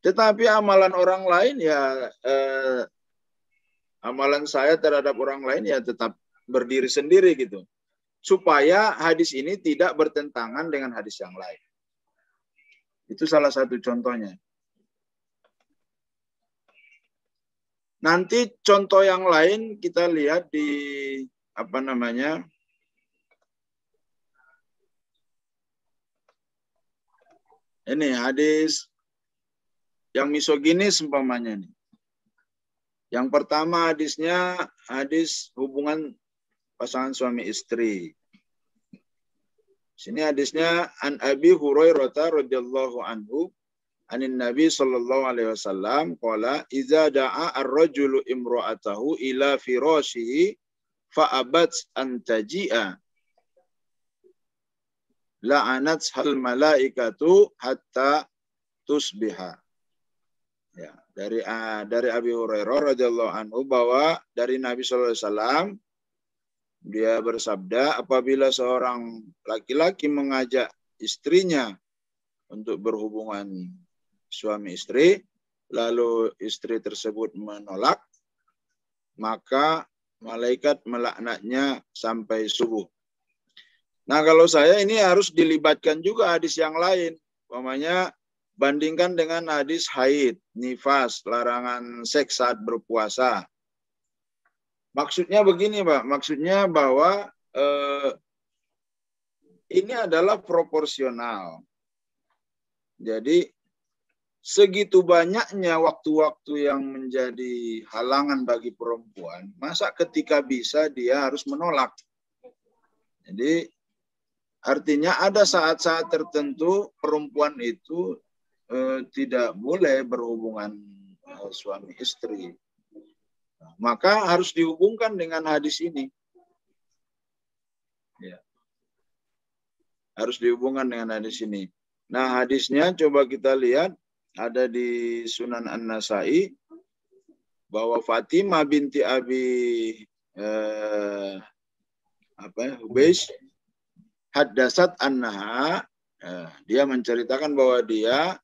Tetapi amalan orang lain ya, amalan saya terhadap orang lain ya tetap berdiri sendiri gitu. Supaya hadis ini tidak bertentangan dengan hadis yang lain. Itu salah satu contohnya. Nanti contoh yang lain kita lihat di ini hadis yang misoginis umpamanya nih. Yang pertama hadisnya hadis hubungan pasangan suami istri. Sini hadisnya an Abi Hurairah radhiyallahu anhu anin Nabi sallallahu alaihi wasallam qala idza da'a ar-rajulu imra'atahu ila firashihi fa abat an taji'a la'anat hal malaikatu hatta tusbiha. Ya, dari Abi Hurairah radhiyallahu anhu bahwa dari Nabi sallallahu alaihi wasallam dia bersabda, apabila seorang laki-laki mengajak istrinya untuk berhubungan suami istri, lalu istri tersebut menolak, maka malaikat melaknatnya sampai subuh. Nah, kalau saya ini harus dilibatkan juga hadis yang lain. Umpamanya bandingkan dengan hadis haid, nifas, larangan seks saat berpuasa. Maksudnya begini, Pak. Maksudnya bahwa ini adalah proporsional. Jadi segitu banyaknya waktu-waktu yang menjadi halangan bagi perempuan, masa ketika bisa dia harus menolak. Jadi artinya ada saat-saat tertentu perempuan itu tidak boleh berhubungan suami istri. Maka harus dihubungkan dengan hadis ini. Ya. Harus dihubungkan dengan hadis ini. Nah, hadisnya coba kita lihat ada di Sunan An-Nasai bahwa Fatimah binti Abi Hubeish haddasat annaha, dia menceritakan bahwa dia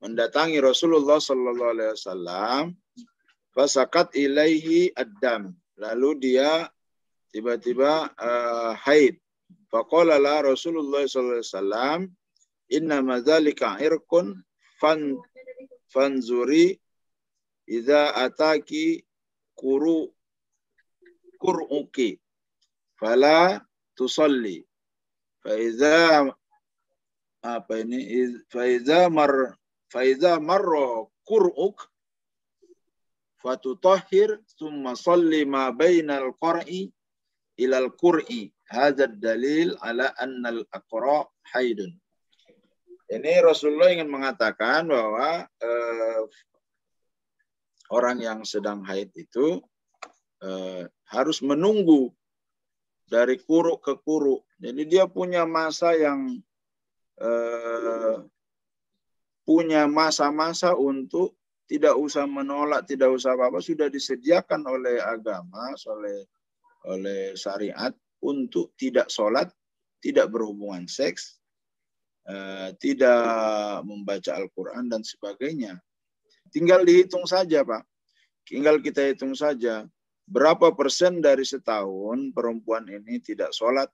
mendatangi Rasulullah sallallahu alaihi wasallam, fasakat ilaihi ad-dam, lalu dia tiba-tiba haid. Faqala la Rasulullah sallallahu alaihi wasallam, inna madzalika irqun fanzuri idza ataki qur'uki fala tusalli fa idza marra qur'uk fatutahhir thumma salli ma bainal qur'i ilal qur'i hadza dalil ala annal aqra haidun. Ini Rasulullah ingin mengatakan bahwa orang yang sedang haid itu harus menunggu dari kuruk ke kuruk. Jadi dia punya masa yang punya masa-masa untuk tidak usah menolak, tidak usah apa-apa, sudah disediakan oleh agama, oleh syariat untuk tidak sholat, tidak berhubungan seks, tidak membaca Al-Quran dan sebagainya. Tinggal dihitung saja, Pak. Tinggal kita hitung saja berapa persen dari setahun perempuan ini tidak sholat,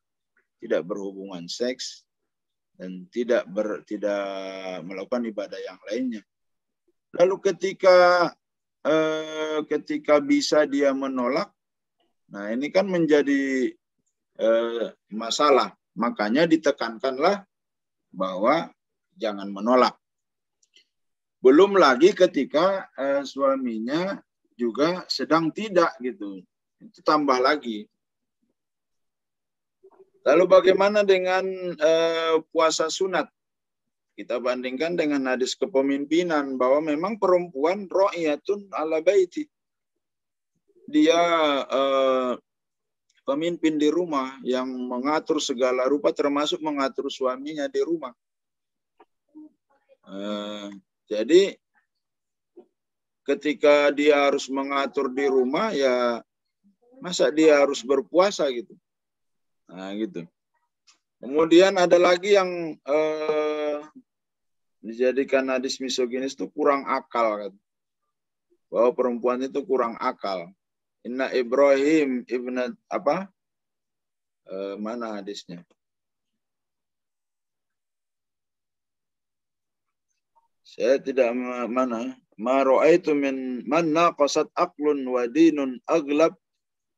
tidak berhubungan seks, dan tidak melakukan ibadah yang lainnya. Lalu ketika bisa dia menolak, nah ini kan menjadi masalah. Makanya ditekankanlah bahwa jangan menolak. Belum lagi ketika suaminya juga sedang tidak gitu, itu tambah lagi. Lalu bagaimana dengan puasa sunat? Kita bandingkan dengan hadis kepemimpinan bahwa memang perempuan ra'iyatun ala baiti. Dia pemimpin di rumah yang mengatur segala rupa termasuk mengatur suaminya di rumah. Jadi ketika dia harus mengatur di rumah, ya masa dia harus berpuasa gitu. Nah gitu. Kemudian ada lagi yang dijadikan hadis misoginis itu kurang akal, kan? Bahwa perempuan itu kurang akal. Inna Ibrahim ibn mana hadisnya? Saya tidak mana. Ma ra'aitu min man naqasat aqlun wa dinun aglab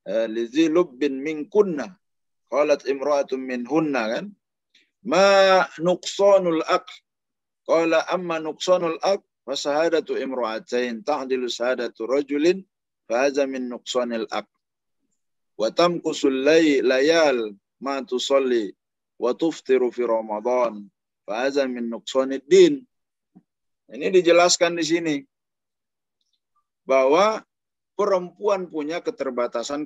li zilubbin min kunna. Qalat imra'atun minhunna, kan? Ma nuqsanul aql. Qala amma nuqsanul aql fa shahadatu imra'atain ta'dilu shahadatu rajulin fa hadza min nuqsanil aql. Wa tamkusul layal ma tusalli wa tuftiru fi Ramadan fa hadza min nuqsanid din. Ini dijelaskan di sini bahwa perempuan punya keterbatasan.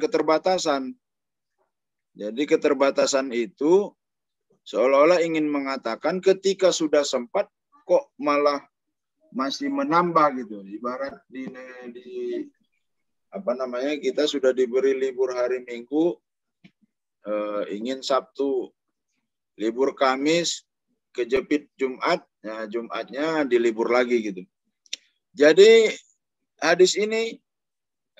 Jadi keterbatasan itu seolah-olah ingin mengatakan ketika sudah sempat kok malah masih menambah gitu. Ibarat kita sudah diberi libur hari Minggu, ingin Sabtu, libur Kamis, kejepit Jumat, ya Jumatnya dilibur lagi gitu. Jadi hadis ini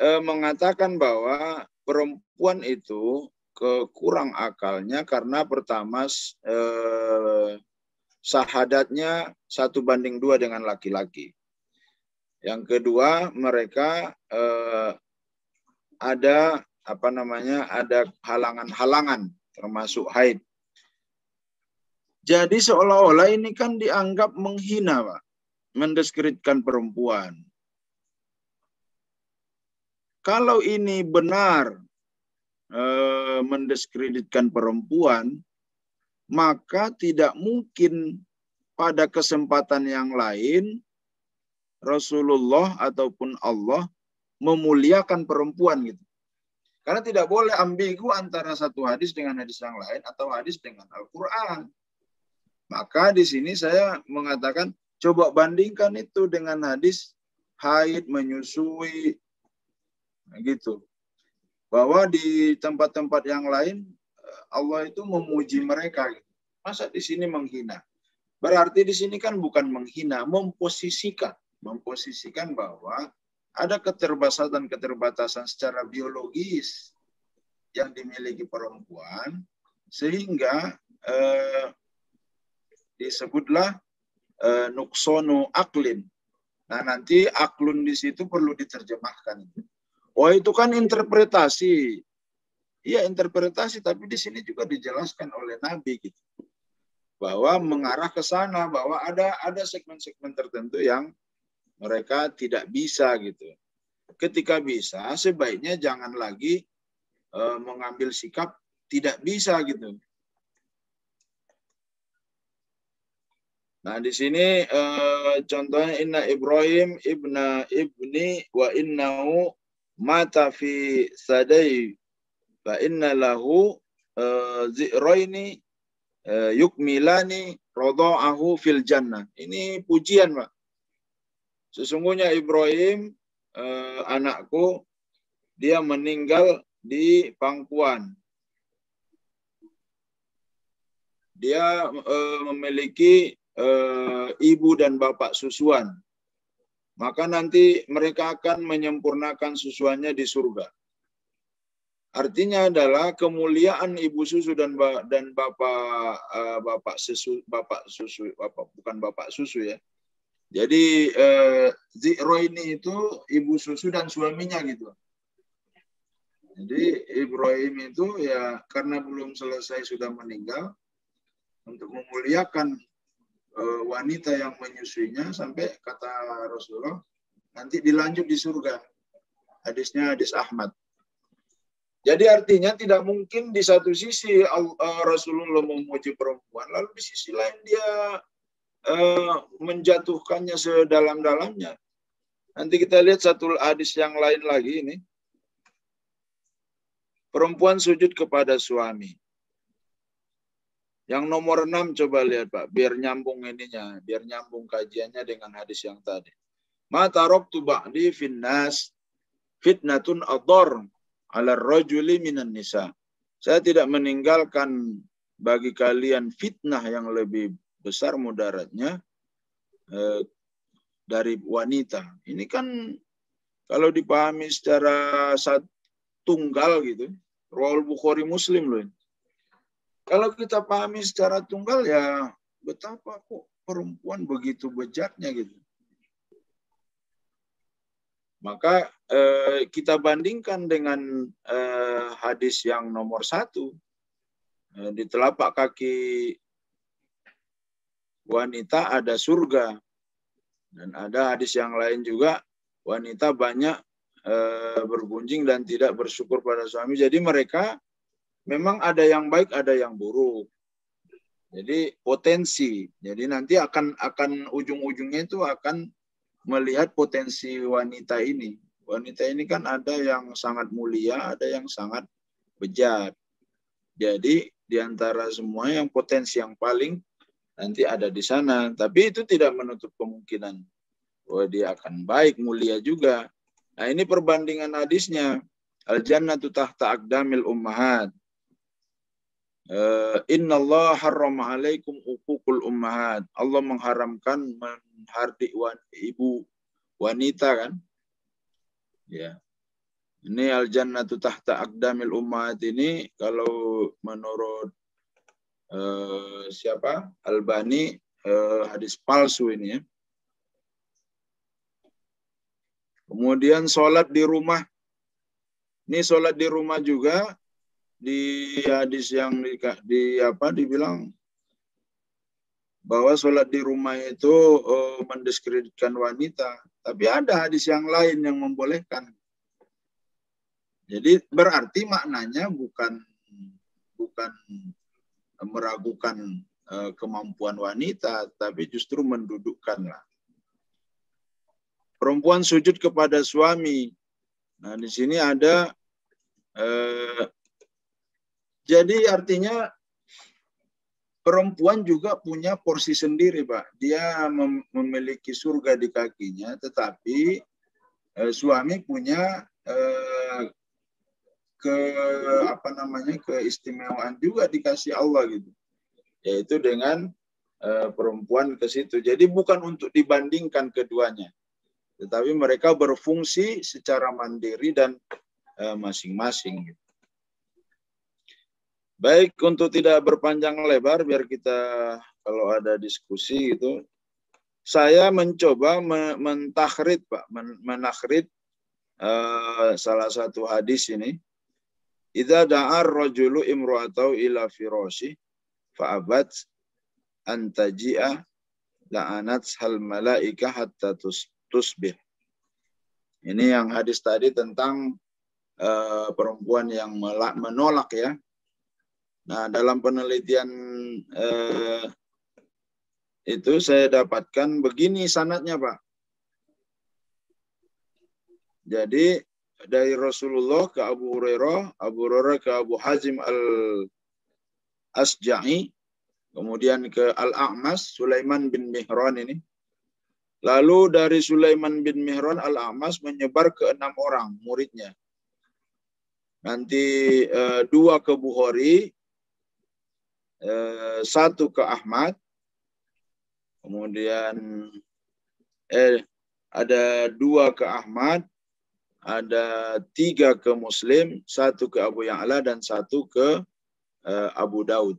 mengatakan bahwa perempuan itu kurang akalnya karena pertama syahadatnya 1:2 dengan laki-laki. Yang kedua mereka ada halangan-halangan termasuk haid. Jadi seolah-olah ini kan dianggap menghina, Pak, mendiskreditkan perempuan. Kalau ini benar mendiskreditkan perempuan, maka tidak mungkin pada kesempatan yang lain Rasulullah ataupun Allah memuliakan perempuan gitu. Karena tidak boleh ambigu antara satu hadis dengan hadis yang lain atau hadis dengan Al-Quran. Maka di sini saya mengatakan, coba bandingkan itu dengan hadis haid, menyusui, gitu. Bahwa di tempat-tempat yang lain, Allah itu memuji mereka. Masa di sini menghina? Berarti di sini kan bukan menghina, memposisikan bahwa ada keterbatasan secara biologis yang dimiliki perempuan, sehingga disebutlah nuksonu aklin. Nah, nanti aklun di situ perlu diterjemahkan. Oh, itu kan interpretasi. Iya, interpretasi, tapi di sini juga dijelaskan oleh Nabi gitu. Bahwa mengarah ke sana, bahwa ada segmen-segmen tertentu yang mereka tidak bisa gitu. Ketika bisa, sebaiknya jangan lagi mengambil sikap tidak bisa gitu. Nah, di sini contohnya inna Ibrahim ibni wa innahu mata fi sadai fa inna lahu zi'raini yukmilani radha'ahu fil jannah. Ini pujian, Pak. Sesungguhnya Ibrahim, anakku, dia meninggal di pangkuan. Dia memiliki ibu dan bapak susuan. Maka nanti mereka akan menyempurnakan susuannya di surga. Artinya adalah kemuliaan ibu susu dan bapak susu, bukan bapak susu ya. Jadi Zi'ro ini itu ibu susu dan suaminya gitu. Jadi Ibrahim itu ya karena belum selesai sudah meninggal, untuk memuliakan wanita yang menyusuinya sampai kata Rasulullah nanti dilanjut di surga. Hadisnya hadis Ahmad. Jadi artinya tidak mungkin di satu sisi Rasulullah memuji perempuan, lalu di sisi lain dia menjatuhkannya sedalam-dalamnya. Nanti kita lihat satu hadis yang lain lagi ini. Perempuan sujud kepada suami. Yang nomor 6 coba lihat Pak, biar nyambung ininya, biar nyambung kajiannya dengan hadis yang tadi. Ma taraktu ba'di finnas fitnatun adhar 'ala rajuli minan nisa. Saya tidak meninggalkan bagi kalian fitnah yang lebih besar mudaratnya dari wanita. Ini kan kalau dipahami secara tunggal gitu, Riwayat Bukhari Muslim loh. Kalau kita pahami secara tunggal ya betapa kok perempuan begitu bejatnya gitu. Maka kita bandingkan dengan hadis yang nomor 1. Di telapak kaki wanita ada surga. Dan ada hadis yang lain juga, wanita banyak bergunjing dan tidak bersyukur pada suami. Jadi mereka memang ada yang baik, ada yang buruk. Jadi potensi. Jadi nanti akan ujung-ujungnya itu akan melihat potensi wanita ini. Wanita ini kan ada yang sangat mulia, ada yang sangat bejat. Jadi di antara semua yang potensi yang paling nanti ada di sana. Tapi itu tidak menutup kemungkinan bahwa dia akan baik, mulia juga. Nah ini perbandingan hadisnya. Al-jannatu tahta aqdamil ummahat. Innallaha harrama alaikum uququl ummahat. Allah mengharamkan menghardik ibu wanita kan. Ya. Ini al-jannatu tahta aqdamil ummahat ini kalau menurut siapa? Albani hadis palsu ini ya. Kemudian sholat di rumah. Ini sholat di rumah juga di hadis yang dibilang bahwa sholat di rumah itu mendiskreditkan wanita. Tapi ada hadis yang lain yang membolehkan. Jadi berarti maknanya bukan meragukan kemampuan wanita, tapi justru mendudukkanlah. Perempuan sujud kepada suami. Nah, di sini ada Jadi artinya perempuan juga punya porsi sendiri, Pak. Dia memiliki surga di kakinya, tetapi suami punya keistimewaan juga dikasih Allah gitu, yaitu dengan perempuan ke situ. Jadi bukan untuk dibandingkan keduanya, tetapi mereka berfungsi secara mandiri dan masing-masing. Gitu. Baik, untuk tidak berpanjang lebar, biar kita kalau ada diskusi itu, saya mencoba mentakhrid, Pak, menakhrid salah satu hadis ini. Idza da'ar rajulu imra'atahu ila firashi fa'abat an taji'a la'anat hal malaika hatta tusbih. Ini yang hadis tadi tentang perempuan yang menolak ya. Nah, dalam penelitian itu saya dapatkan begini sanadnya, Pak. Jadi dari Rasulullah ke Abu Hurairah ke Abu Hazim al-Asja'i, kemudian ke Al-A'mas, Sulaiman bin Mihran ini. Lalu dari Sulaiman bin Mihran, Al-A'mas menyebar ke 6 orang muridnya. Nanti 2 ke Bukhari, 1 ke Ahmad, kemudian ada 2 ke Ahmad, ada 3 ke Muslim, 1 ke Abu Ya'la, dan 1 ke Abu Daud.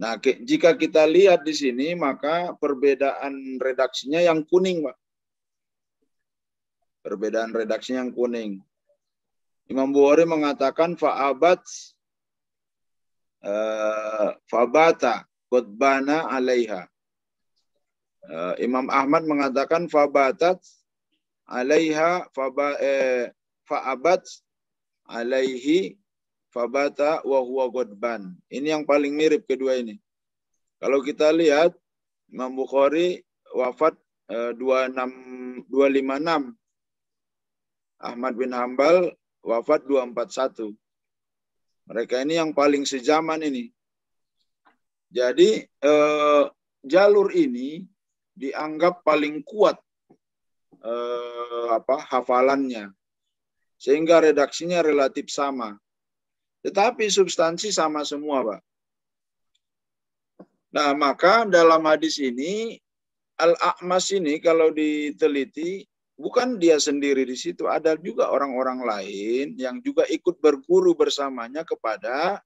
Nah, jika kita lihat di sini, maka perbedaan redaksinya yang kuning, Pak. Perbedaan redaksinya yang kuning. Imam Bukhari mengatakan fabata qadbana alaiha. Imam Ahmad mengatakan fabatat alaiha fa'abat alaihi fabata wa huwa qadban. Ini yang paling mirip kedua ini. Kalau kita lihat Imam Bukhari wafat 256, Ahmad bin Hambal wafat 241. Mereka ini yang paling sejaman ini. Jadi jalur ini dianggap paling kuat hafalannya, sehingga redaksinya relatif sama. Tetapi substansi sama semua, Pak. Nah, maka dalam hadis ini Al-A'mas ini kalau diteliti, bukan dia sendiri di situ, ada juga orang-orang lain yang juga ikut berguru bersamanya kepada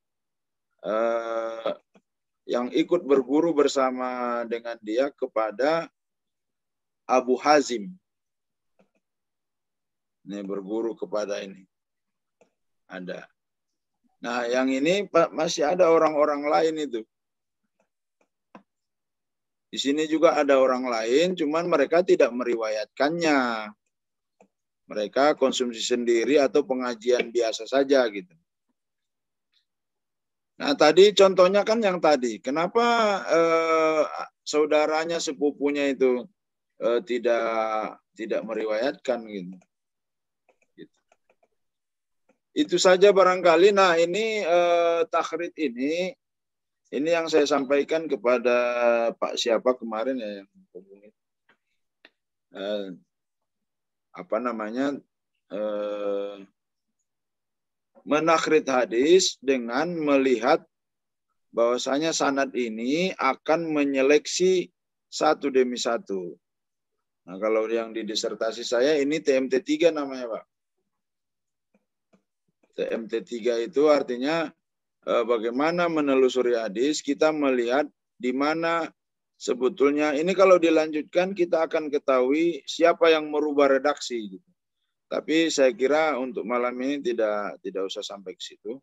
yang ikut berguru bersama dengan dia kepada Abu Hazim. Ini berguru kepada ini. Ada. Nah, yang ini Pak, masih ada orang-orang lain itu. Di sini juga ada orang lain, cuman mereka tidak meriwayatkannya. Mereka konsumsi sendiri atau pengajian biasa saja gitu. Nah, tadi contohnya kan yang tadi. Kenapa saudaranya, sepupunya itu tidak meriwayatkan gitu. Itu saja barangkali. Nah, ini takhrid ini yang saya sampaikan kepada Pak siapa kemarin ya yang hubungi. Menakhrid hadis dengan melihat bahwasanya sanad ini akan menyeleksi satu demi satu. Nah, kalau yang di disertasi saya ini TMT 3 namanya, Pak. TMT 3 itu artinya bagaimana menelusuri hadis, kita melihat di mana sebetulnya ini kalau dilanjutkan kita akan ketahui siapa yang merubah redaksi gitu. Tapi saya kira untuk malam ini tidak usah sampai ke situ.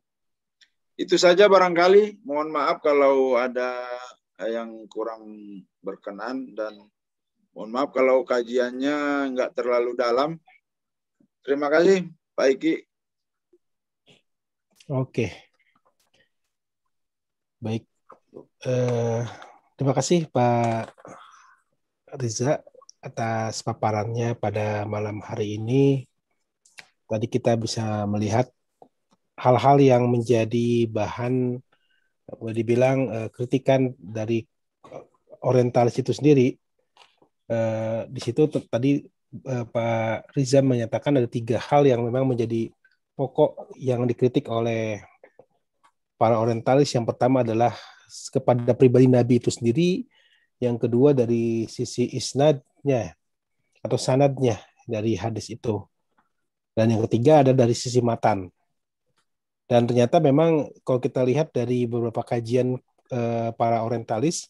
Itu saja barangkali. Mohon maaf kalau ada yang kurang berkenan, dan mohon maaf kalau kajiannya nggak terlalu dalam. Terima kasih, Pak Iki. Oke. Baik. Terima kasih Pak Riza atas paparannya pada malam hari ini. tadi kita bisa melihat hal-hal yang menjadi bahan boleh dibilang kritikan dari orientalis itu sendiri. Di situ tadi Pak Riza menyatakan ada 3 hal yang memang menjadi pokok yang dikritik oleh para orientalis. Yang pertama adalah kepada pribadi Nabi itu sendiri, yang kedua dari sisi isnadnya atau sanadnya dari hadis itu, dan yang ketiga ada dari sisi matan. Dan ternyata memang kalau kita lihat dari beberapa kajian para orientalis,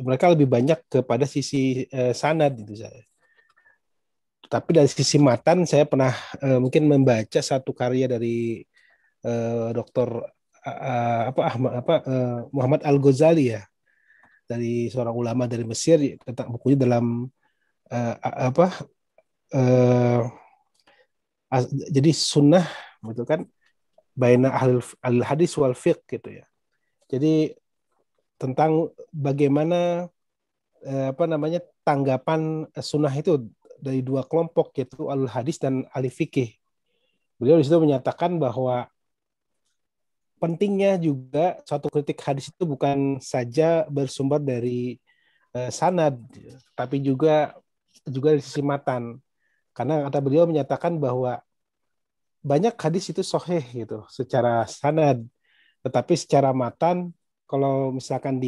mereka lebih banyak kepada sisi sanad itu saya. Tapi dari sisi matan saya pernah mungkin membaca satu karya dari Dr. Muhammad Al-Ghazali ya, dari seorang ulama dari Mesir, tentang bukunya dalam jadi sunnah gitu kan, baina ahli hadis wal fiqh gitu ya. Jadi tentang bagaimana tanggapan sunnah itu dari 2 kelompok, yaitu ahli hadis dan ahli fikih. Beliau di situ menyatakan bahwa pentingnya juga suatu kritik hadis itu bukan saja bersumber dari sanad, tapi juga dari sisi matan. Karena kata beliau menyatakan bahwa banyak hadis itu sahih gitu secara sanad, tetapi secara matan kalau misalkan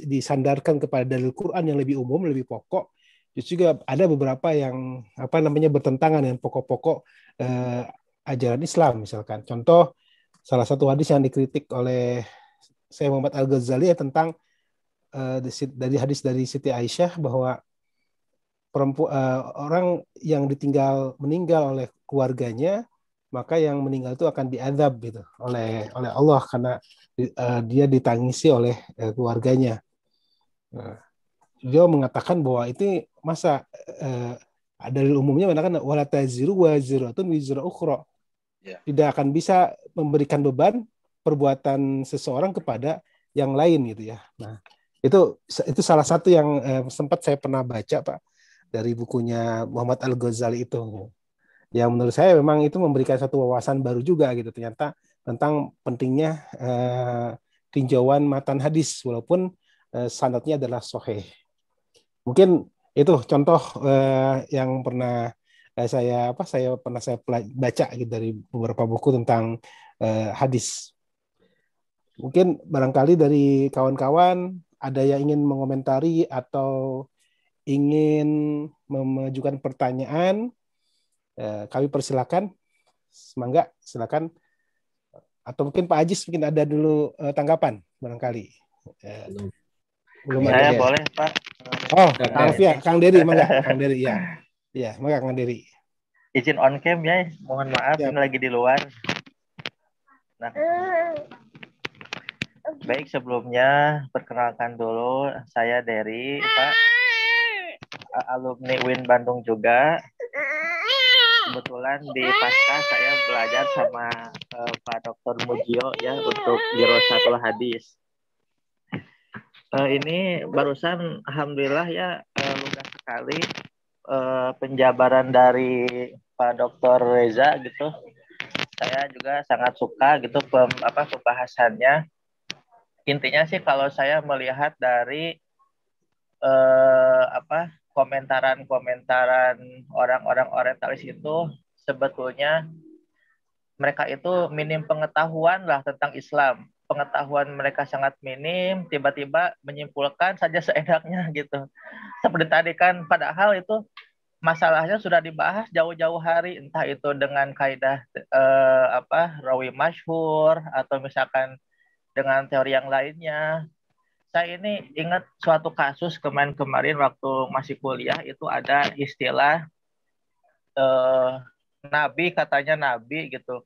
disandarkan kepada dalil Quran yang lebih umum, lebih pokok, justru juga ada beberapa yang bertentangan dengan pokok-pokok ajaran Islam. Misalkan contoh, salah satu hadis yang dikritik oleh Syekh Muhammad Al-Ghazali ya, tentang dari hadis dari Siti Aisyah bahwa orang yang meninggal oleh keluarganya, maka yang meninggal itu akan diazab gitu oleh Allah karena dia ditangisi oleh keluarganya. Dia mengatakan bahwa itu masa dalil umumnya mengatakan wala taziru waziratun wizra ukhra. Tidak akan bisa memberikan beban perbuatan seseorang kepada yang lain gitu ya. Nah, itu salah satu yang sempat saya pernah baca Pak, dari bukunya Muhammad Al-Ghazali itu. Yang menurut saya memang itu memberikan satu wawasan baru juga gitu ternyata tentang pentingnya tinjauan matan hadis walaupun sanadnya adalah sahih. Mungkin itu contoh yang pernah saya baca gitu dari beberapa buku tentang hadis. Mungkin barangkali dari kawan-kawan ada yang ingin mengomentari atau ingin mengajukan pertanyaan, kami persilakan. Semangga, silakan. Atau mungkin Pak Ajis mungkin ada dulu tanggapan barangkali. Belum ada. Saya boleh Pak. Oh, Kang Dery, mangga, Kang Dery ya. Iya, mangga Kang Dery. Izin on cam ya, mohon maaf ini lagi di luar. Nah, baik, sebelumnya perkenalkan dulu, saya Dery, Pak, alumni UIN Bandung juga. Kebetulan di Pasca saya belajar sama Pak Dr. Mujio ya untuk Dirasatul Hadis. Ini barusan alhamdulillah ya lugas sekali penjabaran dari Pak Dr. Reza gitu. Saya juga sangat suka gitu pembahasannya. Intinya sih kalau saya melihat dari komentaran orang-orang orientalis itu sebetulnya mereka itu minim pengetahuan lah tentang Islam. Pengetahuan mereka sangat minim, tiba-tiba menyimpulkan saja seenaknya gitu. Seperti tadi kan, padahal itu masalahnya sudah dibahas jauh-jauh hari, entah itu dengan kaidah rawi masyhur atau misalkan dengan teori yang lainnya. Saya ini ingat suatu kasus kemarin waktu masih kuliah, itu ada istilah nabi, katanya nabi gitu,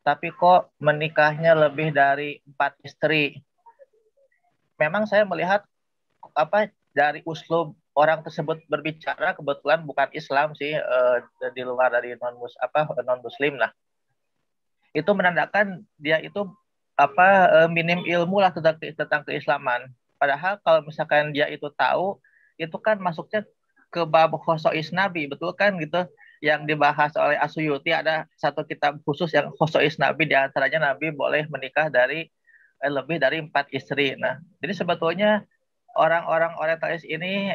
tapi kok menikahnya lebih dari 4 istri. Memang saya melihat dari uslub orang tersebut berbicara, kebetulan bukan Islam sih, di luar dari non muslim lah, itu menandakan dia itu minim ilmu lah tentang keislaman. Padahal kalau misalkan dia itu tahu, itu kan masuknya ke bab khosois nabi, betul kan gitu. yang dibahas oleh Asyuyuti, ada satu kitab khusus yang khosois Nabi, di antaranya Nabi boleh menikah dari lebih dari 4 istri. Nah, jadi sebetulnya orang-orang orientalis ini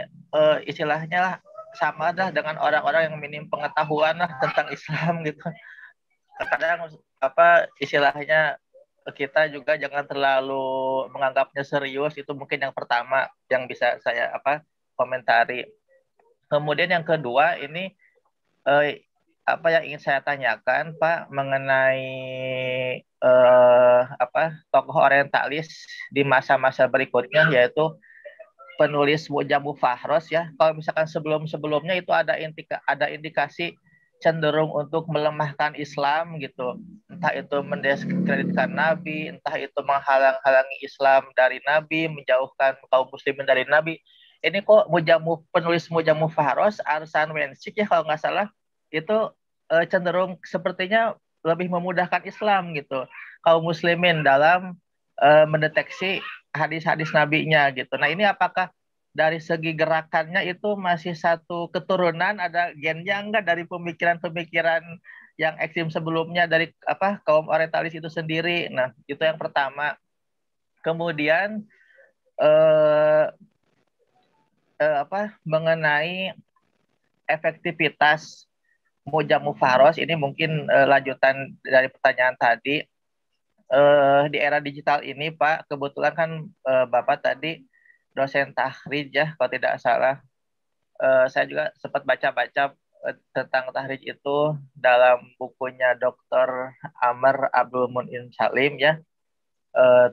istilahnya sama dah dengan orang-orang yang minim pengetahuan lah tentang Islam gitu. Kadang apa istilahnya kita juga jangan terlalu menganggapnya serius, itu mungkin yang pertama yang bisa saya komentari. Kemudian yang kedua ini apa yang ingin saya tanyakan Pak mengenai tokoh orientalis di masa-masa berikutnya, yaitu penulis Mujamu Fahros ya. Kalau misalkan sebelum-sebelumnya itu ada indikasi cenderung untuk melemahkan Islam gitu. Entah itu mendiskreditkan Nabi, entah itu menghalang-halangi Islam dari Nabi, menjauhkan kaum muslimin dari Nabi. Ini kok penulis Mujamu Fahros, Arsan Wensik ya kalau nggak salah, itu cenderung sepertinya lebih memudahkan Islam gitu, kaum muslimin dalam mendeteksi hadis-hadis nabinya gitu. Nah, ini apakah dari segi gerakannya itu masih satu keturunan, ada gennya enggak dari pemikiran-pemikiran yang ekstrim sebelumnya dari kaum orientalis itu sendiri. Nah, itu yang pertama. Kemudian mengenai efektivitas Mujamu Fahros, ini mungkin lanjutan dari pertanyaan tadi. Di era digital ini Pak, kebetulan kan Bapak tadi dosen tahrij ya kalau tidak salah. Saya juga sempat baca-baca tentang tahrij itu dalam bukunya Dr. Amr Abdul Munin Salim ya,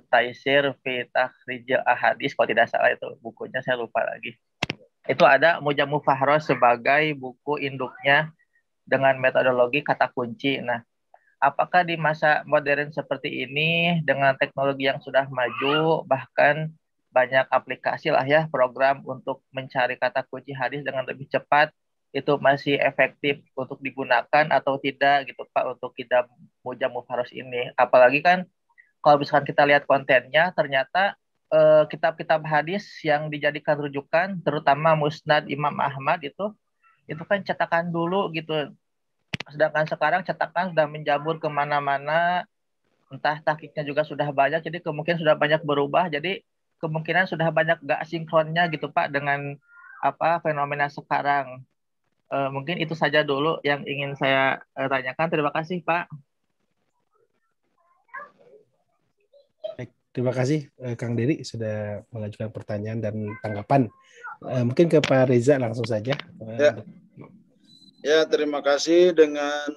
Taisir fi Takhrij Ahadis kalau tidak salah, itu bukunya, saya lupa lagi. Itu ada Mujamu Fahros sebagai buku induknya dengan metodologi kata kunci. Nah, apakah di masa modern seperti ini dengan teknologi yang sudah maju, bahkan banyak aplikasi lah ya, program untuk mencari kata kunci hadis dengan lebih cepat, itu masih efektif untuk digunakan atau tidak gitu Pak untuk kitab Mujamu Fahros ini? Apalagi kan kalau misalkan kita lihat kontennya, ternyata kitab-kitab hadis yang dijadikan rujukan, terutama Musnad Imam Ahmad itu kan cetakan dulu gitu. Sedangkan sekarang cetakan sudah menjamur kemana-mana, entah tahqiqnya juga sudah banyak, jadi kemungkinan sudah banyak berubah, jadi kemungkinan sudah banyak gak sinkronnya gitu Pak dengan fenomena sekarang. Mungkin itu saja dulu yang ingin saya tanyakan. Terima kasih Pak. Terima kasih Kang Dery sudah mengajukan pertanyaan dan tanggapan. Mungkin ke Pak Reza langsung saja. Ya, terima kasih dengan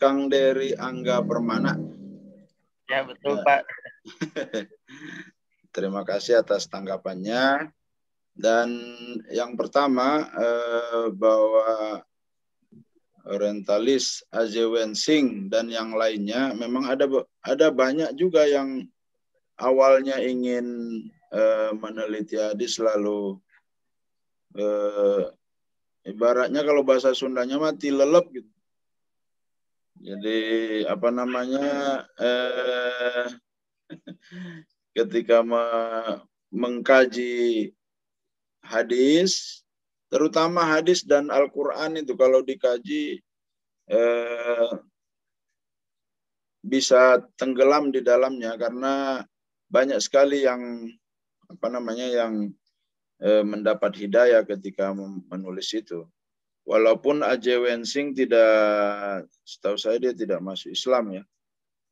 Kang Dery Angga Permana. Ya, betul Pak. Terima kasih atas tanggapannya. Dan yang pertama bahwa orientalis Azewensing dan yang lainnya memang ada banyak juga yang awalnya ingin meneliti hadis, lalu ibaratnya kalau bahasa Sundanya mati lelep gitu. Jadi ketika mengkaji hadis, terutama hadis dan Al-Quran itu kalau dikaji bisa tenggelam di dalamnya, karena banyak sekali yang mendapat hidayah ketika menulis itu. Walaupun Azewensing setahu saya dia tidak masuk Islam ya.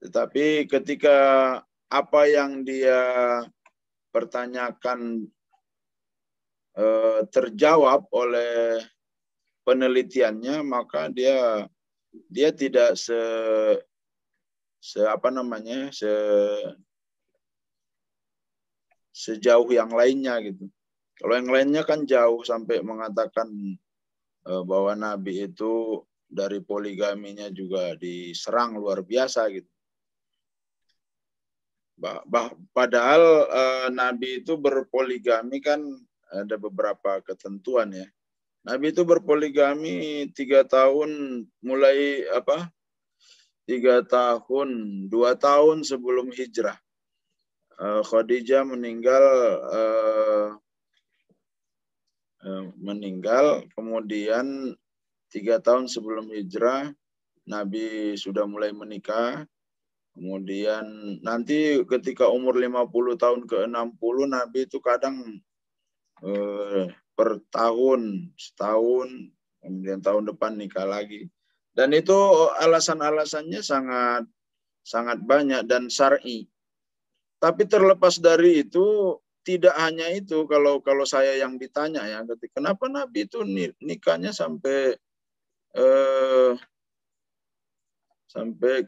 Tetapi ketika apa yang dia pertanyakan terjawab oleh penelitiannya, maka dia tidak sejauh yang lainnya gitu. Kalau yang lainnya kan jauh sampai mengatakan bahwa Nabi itu dari poligaminya juga diserang luar biasa gitu. Padahal Nabi itu berpoligami kan ada beberapa ketentuan ya. Nabi itu berpoligami 3 tahun, mulai 2 tahun sebelum hijrah. Khadijah meninggal, kemudian 3 tahun sebelum hijrah Nabi sudah mulai menikah. Kemudian nanti ketika umur 50 tahun ke 60 Nabi itu kadang per tahun, setahun, kemudian tahun depan nikah lagi. Dan itu alasan-alasannya sangat banyak dan syar'i. Tapi terlepas dari itu, tidak hanya itu. Kalau saya yang ditanya ya, kenapa Nabi itu nikahnya sampai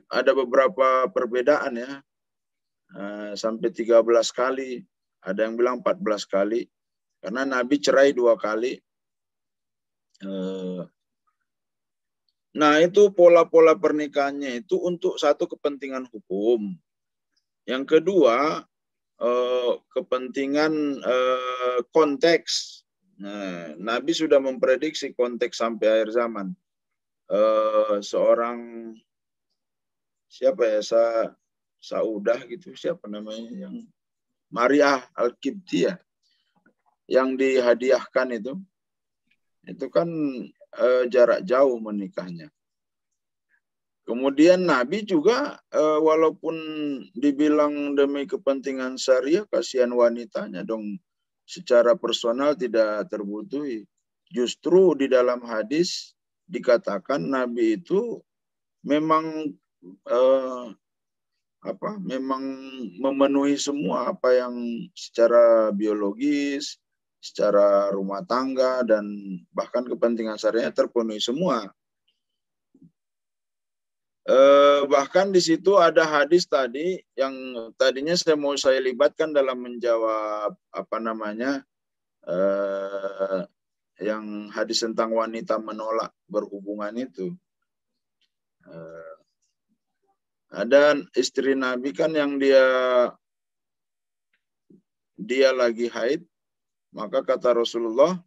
ada beberapa perbedaan ya, sampai 13 kali, ada yang bilang 14 kali, karena Nabi cerai 2 kali. Nah itu pola-pola pernikahannya itu untuk satu kepentingan hukum, yang kedua kepentingan konteks. Nah, Nabi sudah memprediksi konteks sampai akhir zaman. Seorang siapa ya, Saudah gitu, siapa namanya, yang Mariah Al-Qibtiyah yang dihadiahkan itu kan jarak jauh menikahnya. Kemudian Nabi juga walaupun dibilang demi kepentingan syariah, kasihan wanitanya dong, secara personal tidak terbutuhi. Justru di dalam hadis dikatakan Nabi itu memang memang memenuhi semua apa yang secara biologis, secara rumah tangga, dan bahkan kepentingan syariah terpenuhi semua. Bahkan di situ ada hadis tadi yang tadinya saya libatkan dalam menjawab yang hadis tentang wanita menolak berhubungan itu. Ada istri Nabi kan yang dia lagi haid, maka kata Rasulullah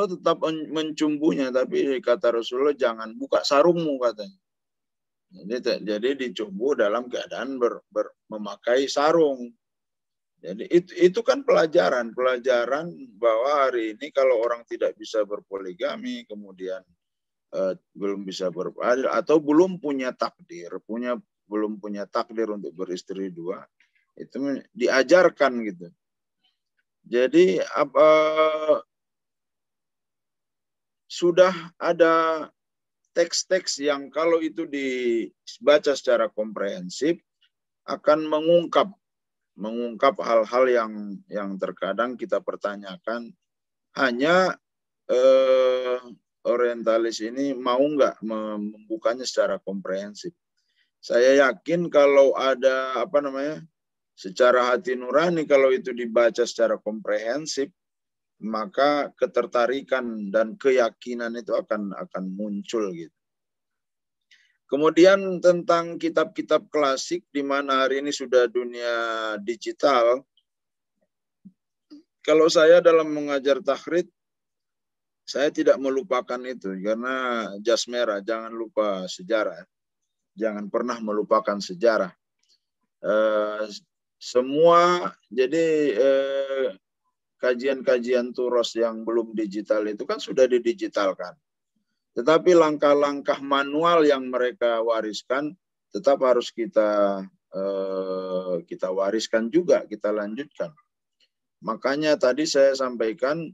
tetap mencumbunya, tapi kata Rasulullah jangan buka sarungmu katanya. Jadi dicumbu dalam keadaan memakai sarung. Jadi itu kan pelajaran bahwa hari ini kalau orang tidak bisa berpoligami, kemudian belum bisa beradil atau belum punya takdir untuk beristri 2, itu diajarkan gitu. Jadi sudah ada teks-teks yang kalau itu dibaca secara komprehensif akan mengungkap hal-hal yang terkadang kita pertanyakan. Hanya orientalis ini mau nggak membukanya secara komprehensif. Saya yakin kalau ada secara hati nurani, kalau itu dibaca secara komprehensif, maka ketertarikan dan keyakinan itu akan muncul gitu. Kemudian tentang kitab-kitab klasik, di mana hari ini sudah dunia digital, kalau saya dalam mengajar takhrid, saya tidak melupakan itu, karena jas merah, jangan lupa sejarah, jangan pernah melupakan sejarah. Semua jadi kajian-kajian turos yang belum digital itu kan sudah didigitalkan. Tetapi langkah-langkah manual yang mereka wariskan tetap harus kita wariskan juga, kita lanjutkan. Makanya tadi saya sampaikan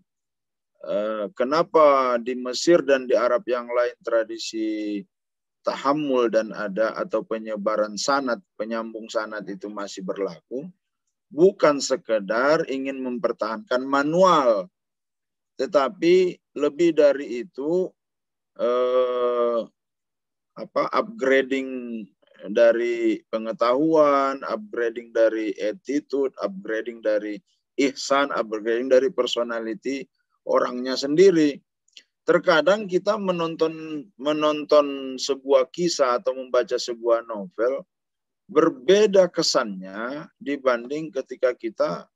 kenapa di Mesir dan di Arab yang lain tradisi tahammul dan ada atau penyebaran sanad, penyambung sanad itu masih berlaku. Bukan sekedar ingin mempertahankan manual, tetapi lebih dari itu upgrading dari pengetahuan, upgrading dari attitude, upgrading dari ihsan, upgrading dari personality orangnya sendiri. Terkadang kita menonton sebuah kisah atau membaca sebuah novel, berbeda kesannya dibanding ketika kita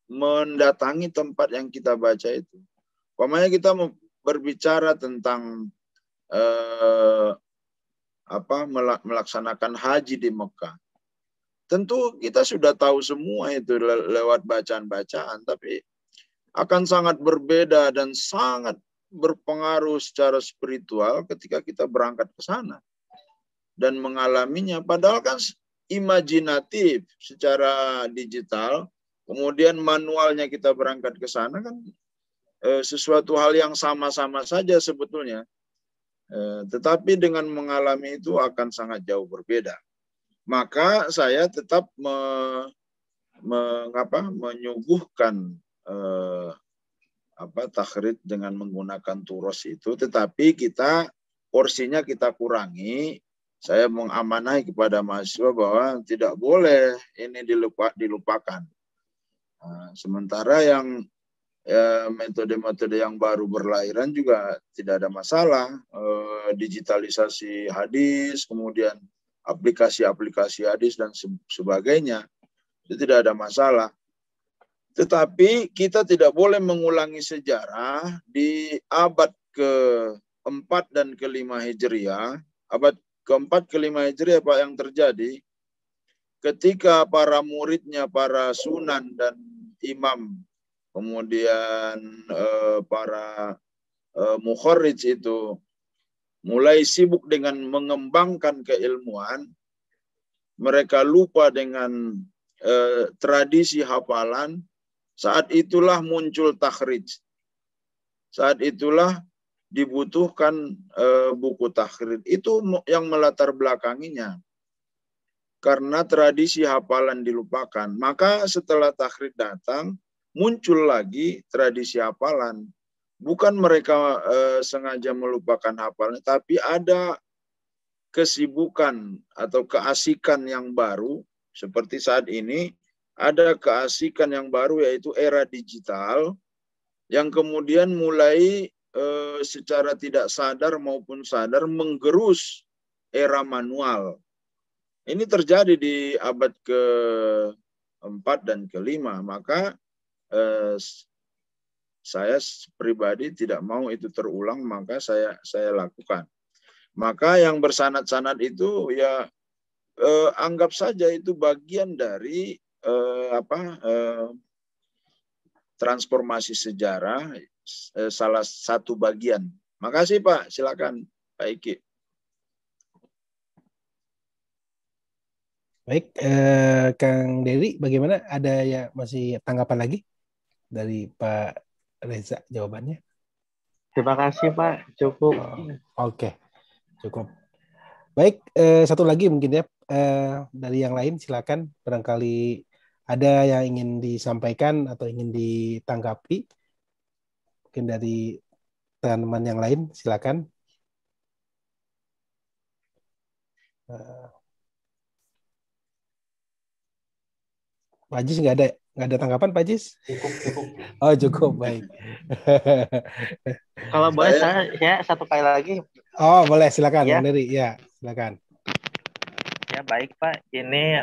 mendatangi tempat yang kita baca itu. Umpamanya kita berbicara tentang melaksanakan haji di Mekah. Tentu kita sudah tahu semua itu lewat bacaan-bacaan, tapi akan sangat berbeda dan sangat berpengaruh secara spiritual ketika kita berangkat ke sana dan mengalaminya. Padahal kan imajinatif secara digital, kemudian manualnya kita berangkat ke sana kan sesuatu hal yang sama-sama saja sebetulnya. Tetapi dengan mengalami itu akan sangat jauh berbeda. Maka saya tetap menyuguhkan takhrid dengan menggunakan turos itu, tetapi porsinya kita kurangi. Saya mengamanahi kepada mahasiswa bahwa tidak boleh ini dilupakan. Sementara yang metode-metode yang baru berlahiran juga tidak ada masalah. Digitalisasi hadis, kemudian aplikasi-aplikasi hadis dan sebagainya, itu tidak ada masalah. Tetapi kita tidak boleh mengulangi sejarah di abad ke-4 dan ke-5 Hijriah. Abad ke-4 ke-5 Hijriah apa yang terjadi ketika para muridnya, para sunan dan imam, kemudian para mukharrij itu mulai sibuk dengan mengembangkan keilmuan, mereka lupa dengan tradisi hafalan. Saat itulah muncul takhrij. Saat itulah dibutuhkan buku takhrij. Itu yang melatar belakanginya. Karena tradisi hafalan dilupakan. Maka setelah takhrij datang, muncul lagi tradisi hafalan. Bukan mereka sengaja melupakan hafalan, tapi ada kesibukan atau keasikan yang baru. Seperti saat ini, ada keasikan yang baru yaitu era digital yang kemudian mulai secara tidak sadar maupun sadar menggerus era manual. Ini terjadi di abad ke-4 dan ke-5. Maka saya pribadi tidak mau itu terulang, maka saya lakukan. Maka yang bersanad-sanad itu ya anggap saja itu bagian dari transformasi sejarah, salah satu bagian. Makasih Pak, silakan Pak Iki. Baik, Kang Dery, bagaimana? Ada ya masih tanggapan lagi dari Pak Reza jawabannya? Terima kasih Pak, cukup. Oke, cukup. Baik, satu lagi mungkin ya dari yang lain, silakan. Barangkali ada yang ingin disampaikan atau ingin ditanggapi, mungkin dari teman-teman yang lain, silakan. Pak Jis nggak ada tanggapan, Pak Jis? Cukup. Oh, cukup, baik. Kalau boleh saya satu kali lagi. Oh, boleh, silakan ya. Bang Dery. Ya, silakan. Ya, baik Pak. Ini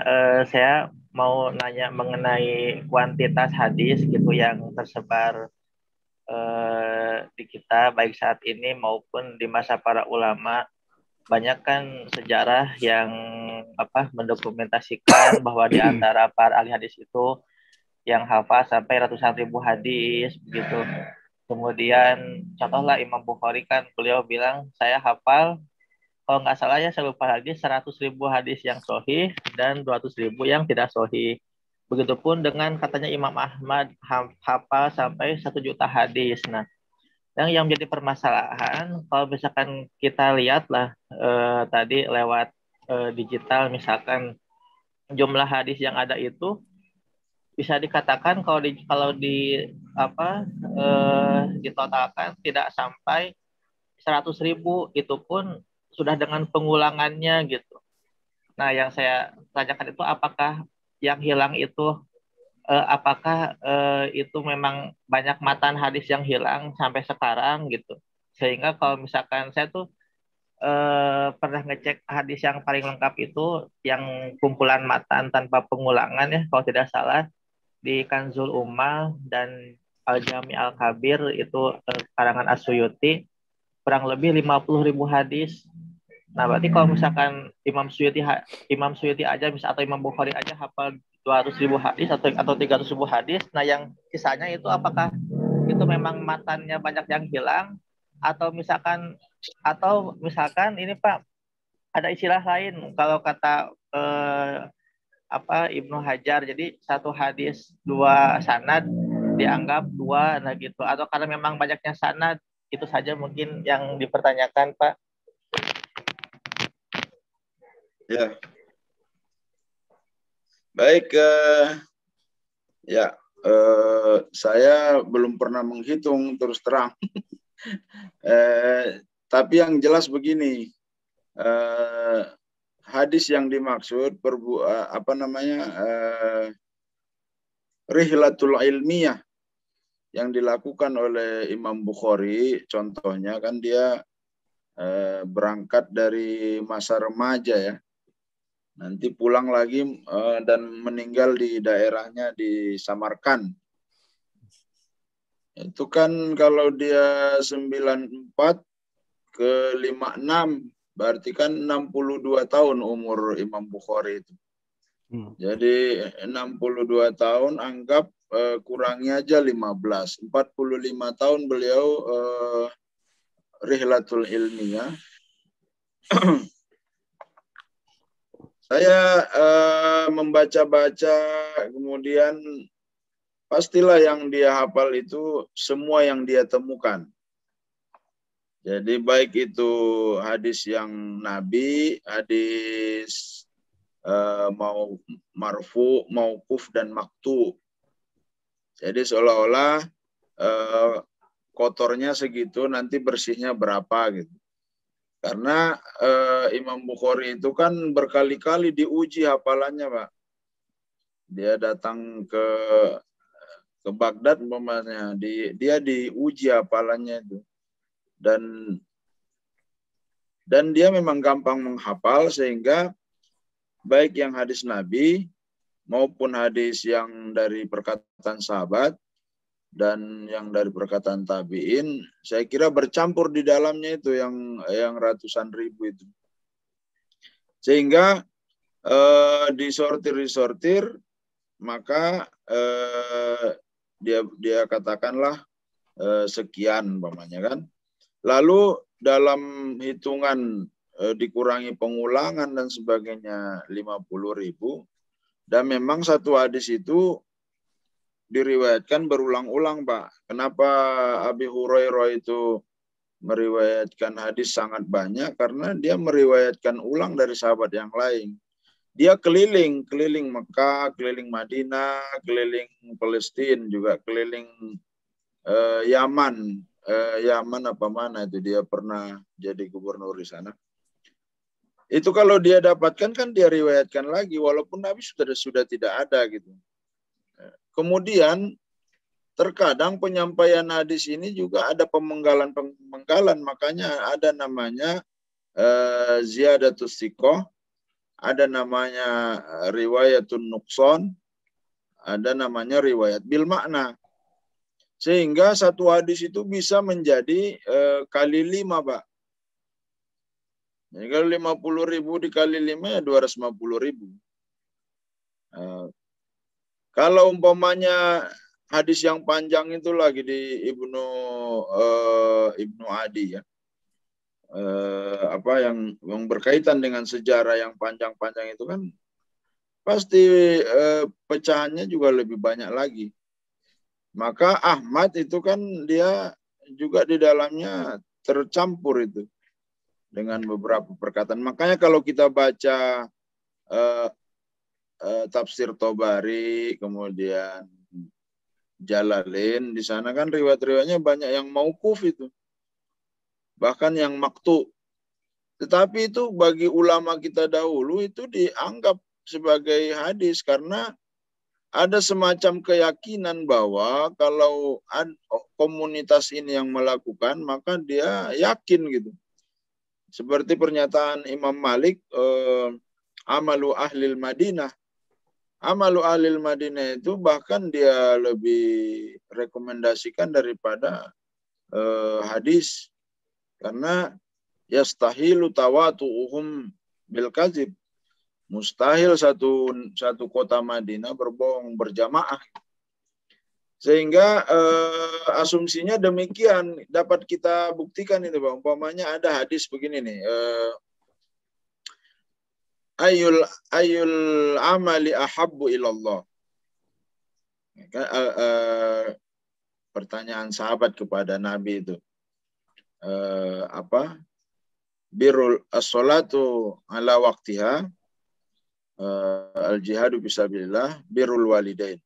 saya mau nanya mengenai kuantitas hadis gitu yang tersebar di kita baik saat ini maupun di masa para ulama. Banyak kan sejarah yang mendokumentasikan bahwa di antara para ahli hadis itu yang hafal sampai ratusan ribu hadis begitu. Kemudian contohlah Imam Bukhari kan beliau bilang saya hafal, kalau nggak salah ya saya lupa lagi, 100.000 hadis yang sahih dan 200.000 yang tidak sahih. Begitupun dengan katanya Imam Ahmad hafal sampai 1 juta hadis. Nah, yang menjadi permasalahan kalau misalkan kita lihatlah tadi lewat digital, misalkan jumlah hadis yang ada itu bisa dikatakan kalau ditotalkan tidak sampai 100.000, itu pun sudah dengan pengulangannya gitu. Nah, yang saya tanyakan itu apakah yang hilang itu apakah itu memang banyak matan hadis yang hilang sampai sekarang gitu. Sehingga kalau misalkan saya tuh pernah ngecek hadis yang paling lengkap itu yang kumpulan matan tanpa pengulangan ya kalau tidak salah di Kanzul Ummah dan Al-Jami Al-Kabir itu karangan As-Suyuti, kurang lebih 50.000 hadis. Nah, berarti kalau misalkan Imam Suyuti aja atau Imam Bukhari aja hafal 200.000 hadis atau 300.000 hadis, nah yang sisanya itu apakah itu memang matannya banyak yang hilang atau misalkan ini Pak, ada istilah lain kalau kata Ibnu Hajar, jadi satu hadis dua sanad dianggap dua, nah gitu, atau karena memang banyaknya sanad, itu saja mungkin yang dipertanyakan Pak. Ya, baik, saya belum pernah menghitung terus terang. Tapi yang jelas begini, hadis yang dimaksud rihlatul ilmiyah yang dilakukan oleh Imam Bukhari, contohnya kan dia berangkat dari masa remaja ya, nanti pulang lagi dan meninggal di daerahnya di Samarkand. Itu kan kalau dia 94 ke 56, berarti kan 62 tahun umur Imam Bukhari itu. Jadi 62 tahun, anggap kurangi aja 15. 45 tahun beliau rihlatul ilmiyah. Saya membaca-baca, kemudian pastilah yang dia hafal itu semua yang dia temukan. Jadi baik itu hadis yang Nabi, hadis mau marfu, mauquf, dan maktu. Jadi seolah-olah kotornya segitu, nanti bersihnya berapa gitu. Karena Imam Bukhari itu kan berkali-kali diuji hafalannya, Pak. Dia datang ke Baghdad umpamanya, dia diuji hafalannya itu. Dan dia memang gampang menghafal, sehingga baik yang hadis Nabi maupun hadis yang dari perkataan sahabat dan yang dari perkataan tabi'in, saya kira bercampur di dalamnya itu yang ratusan ribu itu. Sehingga disortir, maka dia katakanlah sekian umpamanya kan. Lalu dalam hitungan dikurangi pengulangan dan sebagainya 50.000, dan memang satu hadis itu diriwayatkan berulang-ulang, Pak. Kenapa Abi Hurairah itu meriwayatkan hadis sangat banyak? Karena dia meriwayatkan ulang dari sahabat yang lain. Dia keliling Mekah, keliling Madinah, keliling Palestina, juga keliling Yaman. Yaman apa mana itu, dia pernah jadi gubernur di sana. Itu kalau dia dapatkan kan dia riwayatkan lagi, walaupun Nabi sudah tidak ada gitu. Kemudian terkadang penyampaian hadis ini juga ada pemenggalan, makanya ada namanya ziyadatus siqah, ada namanya riwayatun nuqsan, ada namanya riwayat bil makna. Sehingga satu hadis itu bisa menjadi kali 5, Pak. Jadi kalau 50.000 dikali 5 ya 250.000. Kalau umpamanya hadis yang panjang itu lagi di Ibnu Adi ya, yang berkaitan dengan sejarah yang panjang-panjang itu kan pasti pecahannya juga lebih banyak lagi. Maka Ahmad itu kan dia juga di dalamnya tercampur itu dengan beberapa perkataan. Makanya kalau kita baca tafsir Tobari, kemudian Jalalain, di sana kan riwayat-riwayatnya banyak yang mauquf itu, bahkan yang maktu. Tetapi itu bagi ulama kita dahulu itu dianggap sebagai hadis, karena ada semacam keyakinan bahwa kalau komunitas ini yang melakukan, maka dia yakin gitu. Seperti pernyataan Imam Malik, amalu ahlil Madinah. Amalu ahlil Madinah itu bahkan dia lebih rekomendasikan daripada hadis. Karena yastahilu tawatu'uhum bil kadzib. Mustahil satu kota Madinah berbohong berjamaah. Sehingga asumsinya demikian dapat kita buktikan itu Bang. Umpamanya ada hadis begini nih. Ayul amali ahabbu ilallah. Pertanyaan sahabat kepada Nabi itu. Birrul as-salatu ala waqtiha, al-jihadu fisabilillah, birrul walidain.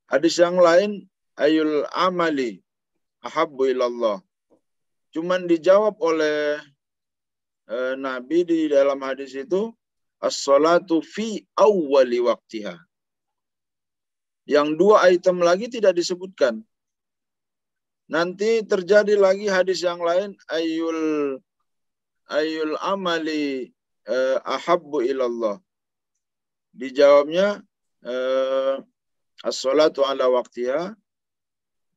Hadis yang lain, ayul amali ahabbu ilallah. Cuman dijawab oleh Nabi di dalam hadis itu, as-salatu fi awwali waqtiha. Yang dua item lagi tidak disebutkan. Nanti terjadi lagi hadis yang lain, ayul amali ahabbu ilallah. Dijawabnya as-salatu ala waqtiha,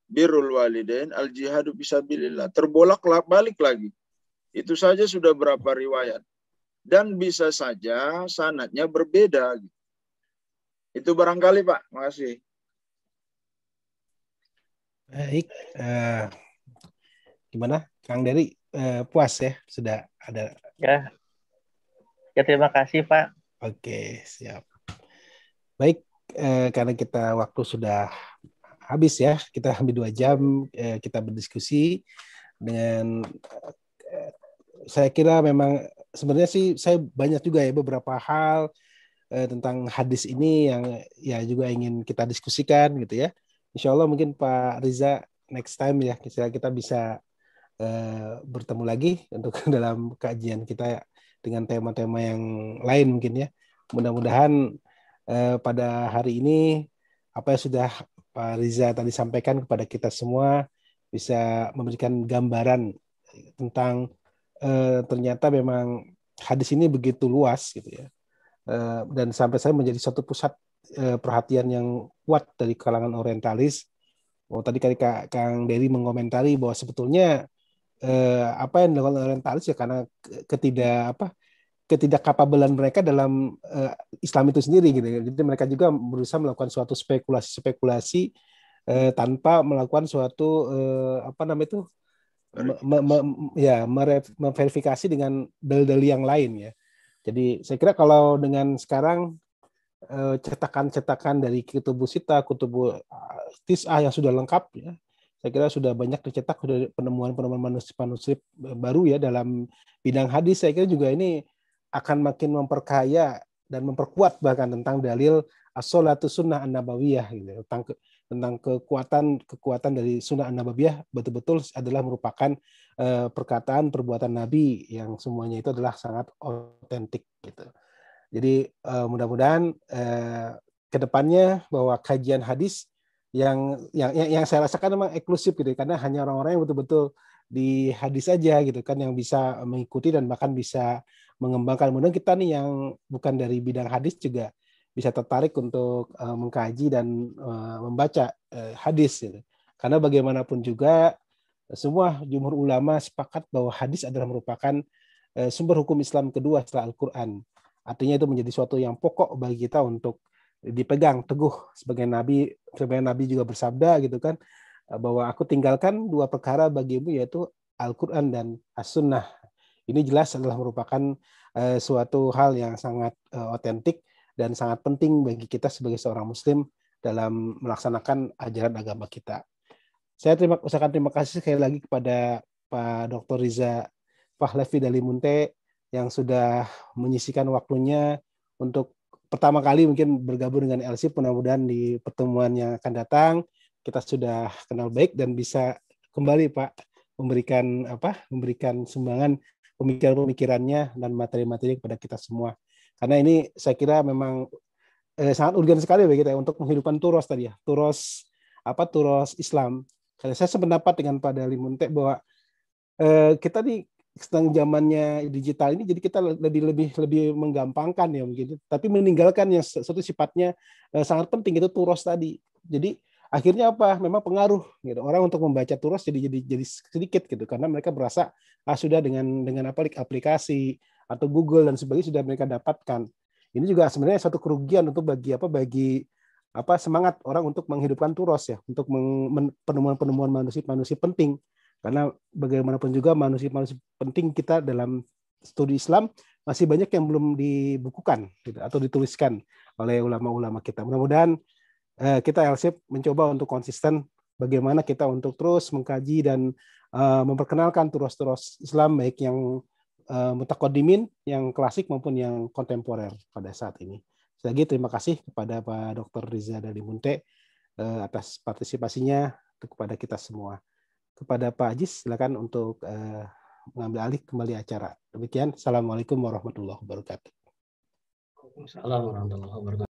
birrul walidain, al-jihadu fisabilillah. Terbolak-balik lagi. Itu saja sudah berapa riwayat. Dan bisa saja sanadnya berbeda. Itu barangkali Pak. Makasih. Baik. Gimana Kang Dery? Puas ya? Sudah ada? Ya, terima kasih Pak. Oke, siap. Baik, karena kita waktu sudah habis ya, kita hampir 2 jam kita berdiskusi dengan saya kira memang sebenarnya sih saya banyak juga ya beberapa hal tentang hadis ini yang ya juga ingin kita diskusikan gitu ya. Insya Allah mungkin Pak Riza next time ya kita bisa bertemu lagi untuk dalam kajian kita dengan tema-tema yang lain mungkin ya. Mudah-mudahan pada hari ini apa yang sudah Pak Riza tadi sampaikan kepada kita semua bisa memberikan gambaran tentang ternyata memang hadis ini begitu luas gitu ya, dan sampai saya menjadi satu pusat perhatian yang kuat dari kalangan orientalis. Tadi Kang Dery mengomentari bahwa sebetulnya apa yang dilakukan orientalis ya karena ketidakkapabelan mereka dalam Islam itu sendiri gitu. Jadi mereka juga berusaha melakukan suatu spekulasi tanpa melakukan suatu memverifikasi dengan dalil-dalil yang lain ya. Jadi saya kira kalau dengan sekarang cetakan-cetakan dari Kutubu Sittah, Kutubu Tis'ah yang sudah lengkap ya, saya kira sudah banyak dicetak, sudah penemuan-penemuan manuskrip baru ya dalam bidang hadis. Saya kira juga ini akan makin memperkaya dan memperkuat bahkan tentang dalil as-sholatu sunnah an-nabawiyah gitu, tentang kekuatan dari sunnah an-nabawiyah betul-betul adalah merupakan perkataan perbuatan Nabi yang semuanya itu adalah sangat otentik gitu. Jadi mudah-mudahan ke depannya bahwa kajian hadis yang saya rasakan memang eksklusif gitu karena hanya orang-orang yang betul-betul di hadis aja gitu kan yang bisa mengikuti dan bahkan bisa mengembangkan. Mudah-mudahan kita nih yang bukan dari bidang hadis juga bisa tertarik untuk mengkaji dan membaca hadis gitu. Karena bagaimanapun juga semua jumhur ulama sepakat bahwa hadis adalah merupakan sumber hukum Islam kedua setelah Al-Quran. Artinya itu menjadi suatu yang pokok bagi kita untuk dipegang teguh sebagai Nabi juga bersabda gitu kan bahwa aku tinggalkan 2 perkara bagimu yaitu Al-Quran dan As-Sunnah. Ini jelas adalah merupakan suatu hal yang sangat otentik dan sangat penting bagi kita sebagai seorang Muslim dalam melaksanakan ajaran agama kita. Saya ucapkan terima kasih sekali lagi kepada Pak Dr. Riza Pahlavi Dalimunte yang sudah menyisikan waktunya untuk pertama kali mungkin bergabung dengan LC. Mudah-mudahan di pertemuan yang akan datang kita sudah kenal baik dan bisa kembali Pak memberikan sumbangan pemikiran-pemikirannya dan materi-materi kepada kita semua. Karena ini saya kira memang sangat urgen sekali bagi kita untuk menghidupkan turos tadi ya, turos Islam. Karena saya sependapat dengan Pak Dalimunte bahwa kita nih sedang zamannya digital ini, jadi kita lebih menggampangkan ya mungkin, tapi meninggalkan yang satu sifatnya sangat penting itu turos tadi. Jadi akhirnya apa? Memang pengaruh gitu. Orang untuk membaca turos jadi sedikit gitu karena mereka merasa sudah dengan aplikasi atau Google dan sebagainya sudah mereka dapatkan. Ini juga sebenarnya satu kerugian untuk bagi semangat orang untuk menghidupkan turos ya, untuk penemuan-penemuan manusia penting. Karena bagaimanapun juga manusia penting kita dalam studi Islam masih banyak yang belum dibukukan gitu, atau dituliskan oleh ulama-ulama kita. Mudah-mudahan kita LSIP mencoba untuk konsisten bagaimana kita untuk terus mengkaji dan memperkenalkan turos-turos Islam baik yang mutaqaddimin, yang klasik maupun yang kontemporer pada saat ini. Sekali lagi terima kasih kepada Pak Dr. Riza Dalimunte atas partisipasinya kepada kita semua. Kepada Pak Ajis, silakan untuk mengambil alih kembali acara. Demikian, Assalamualaikum warahmatullahi wabarakatuh. Assalamualaikum warahmatullahi wabarakatuh.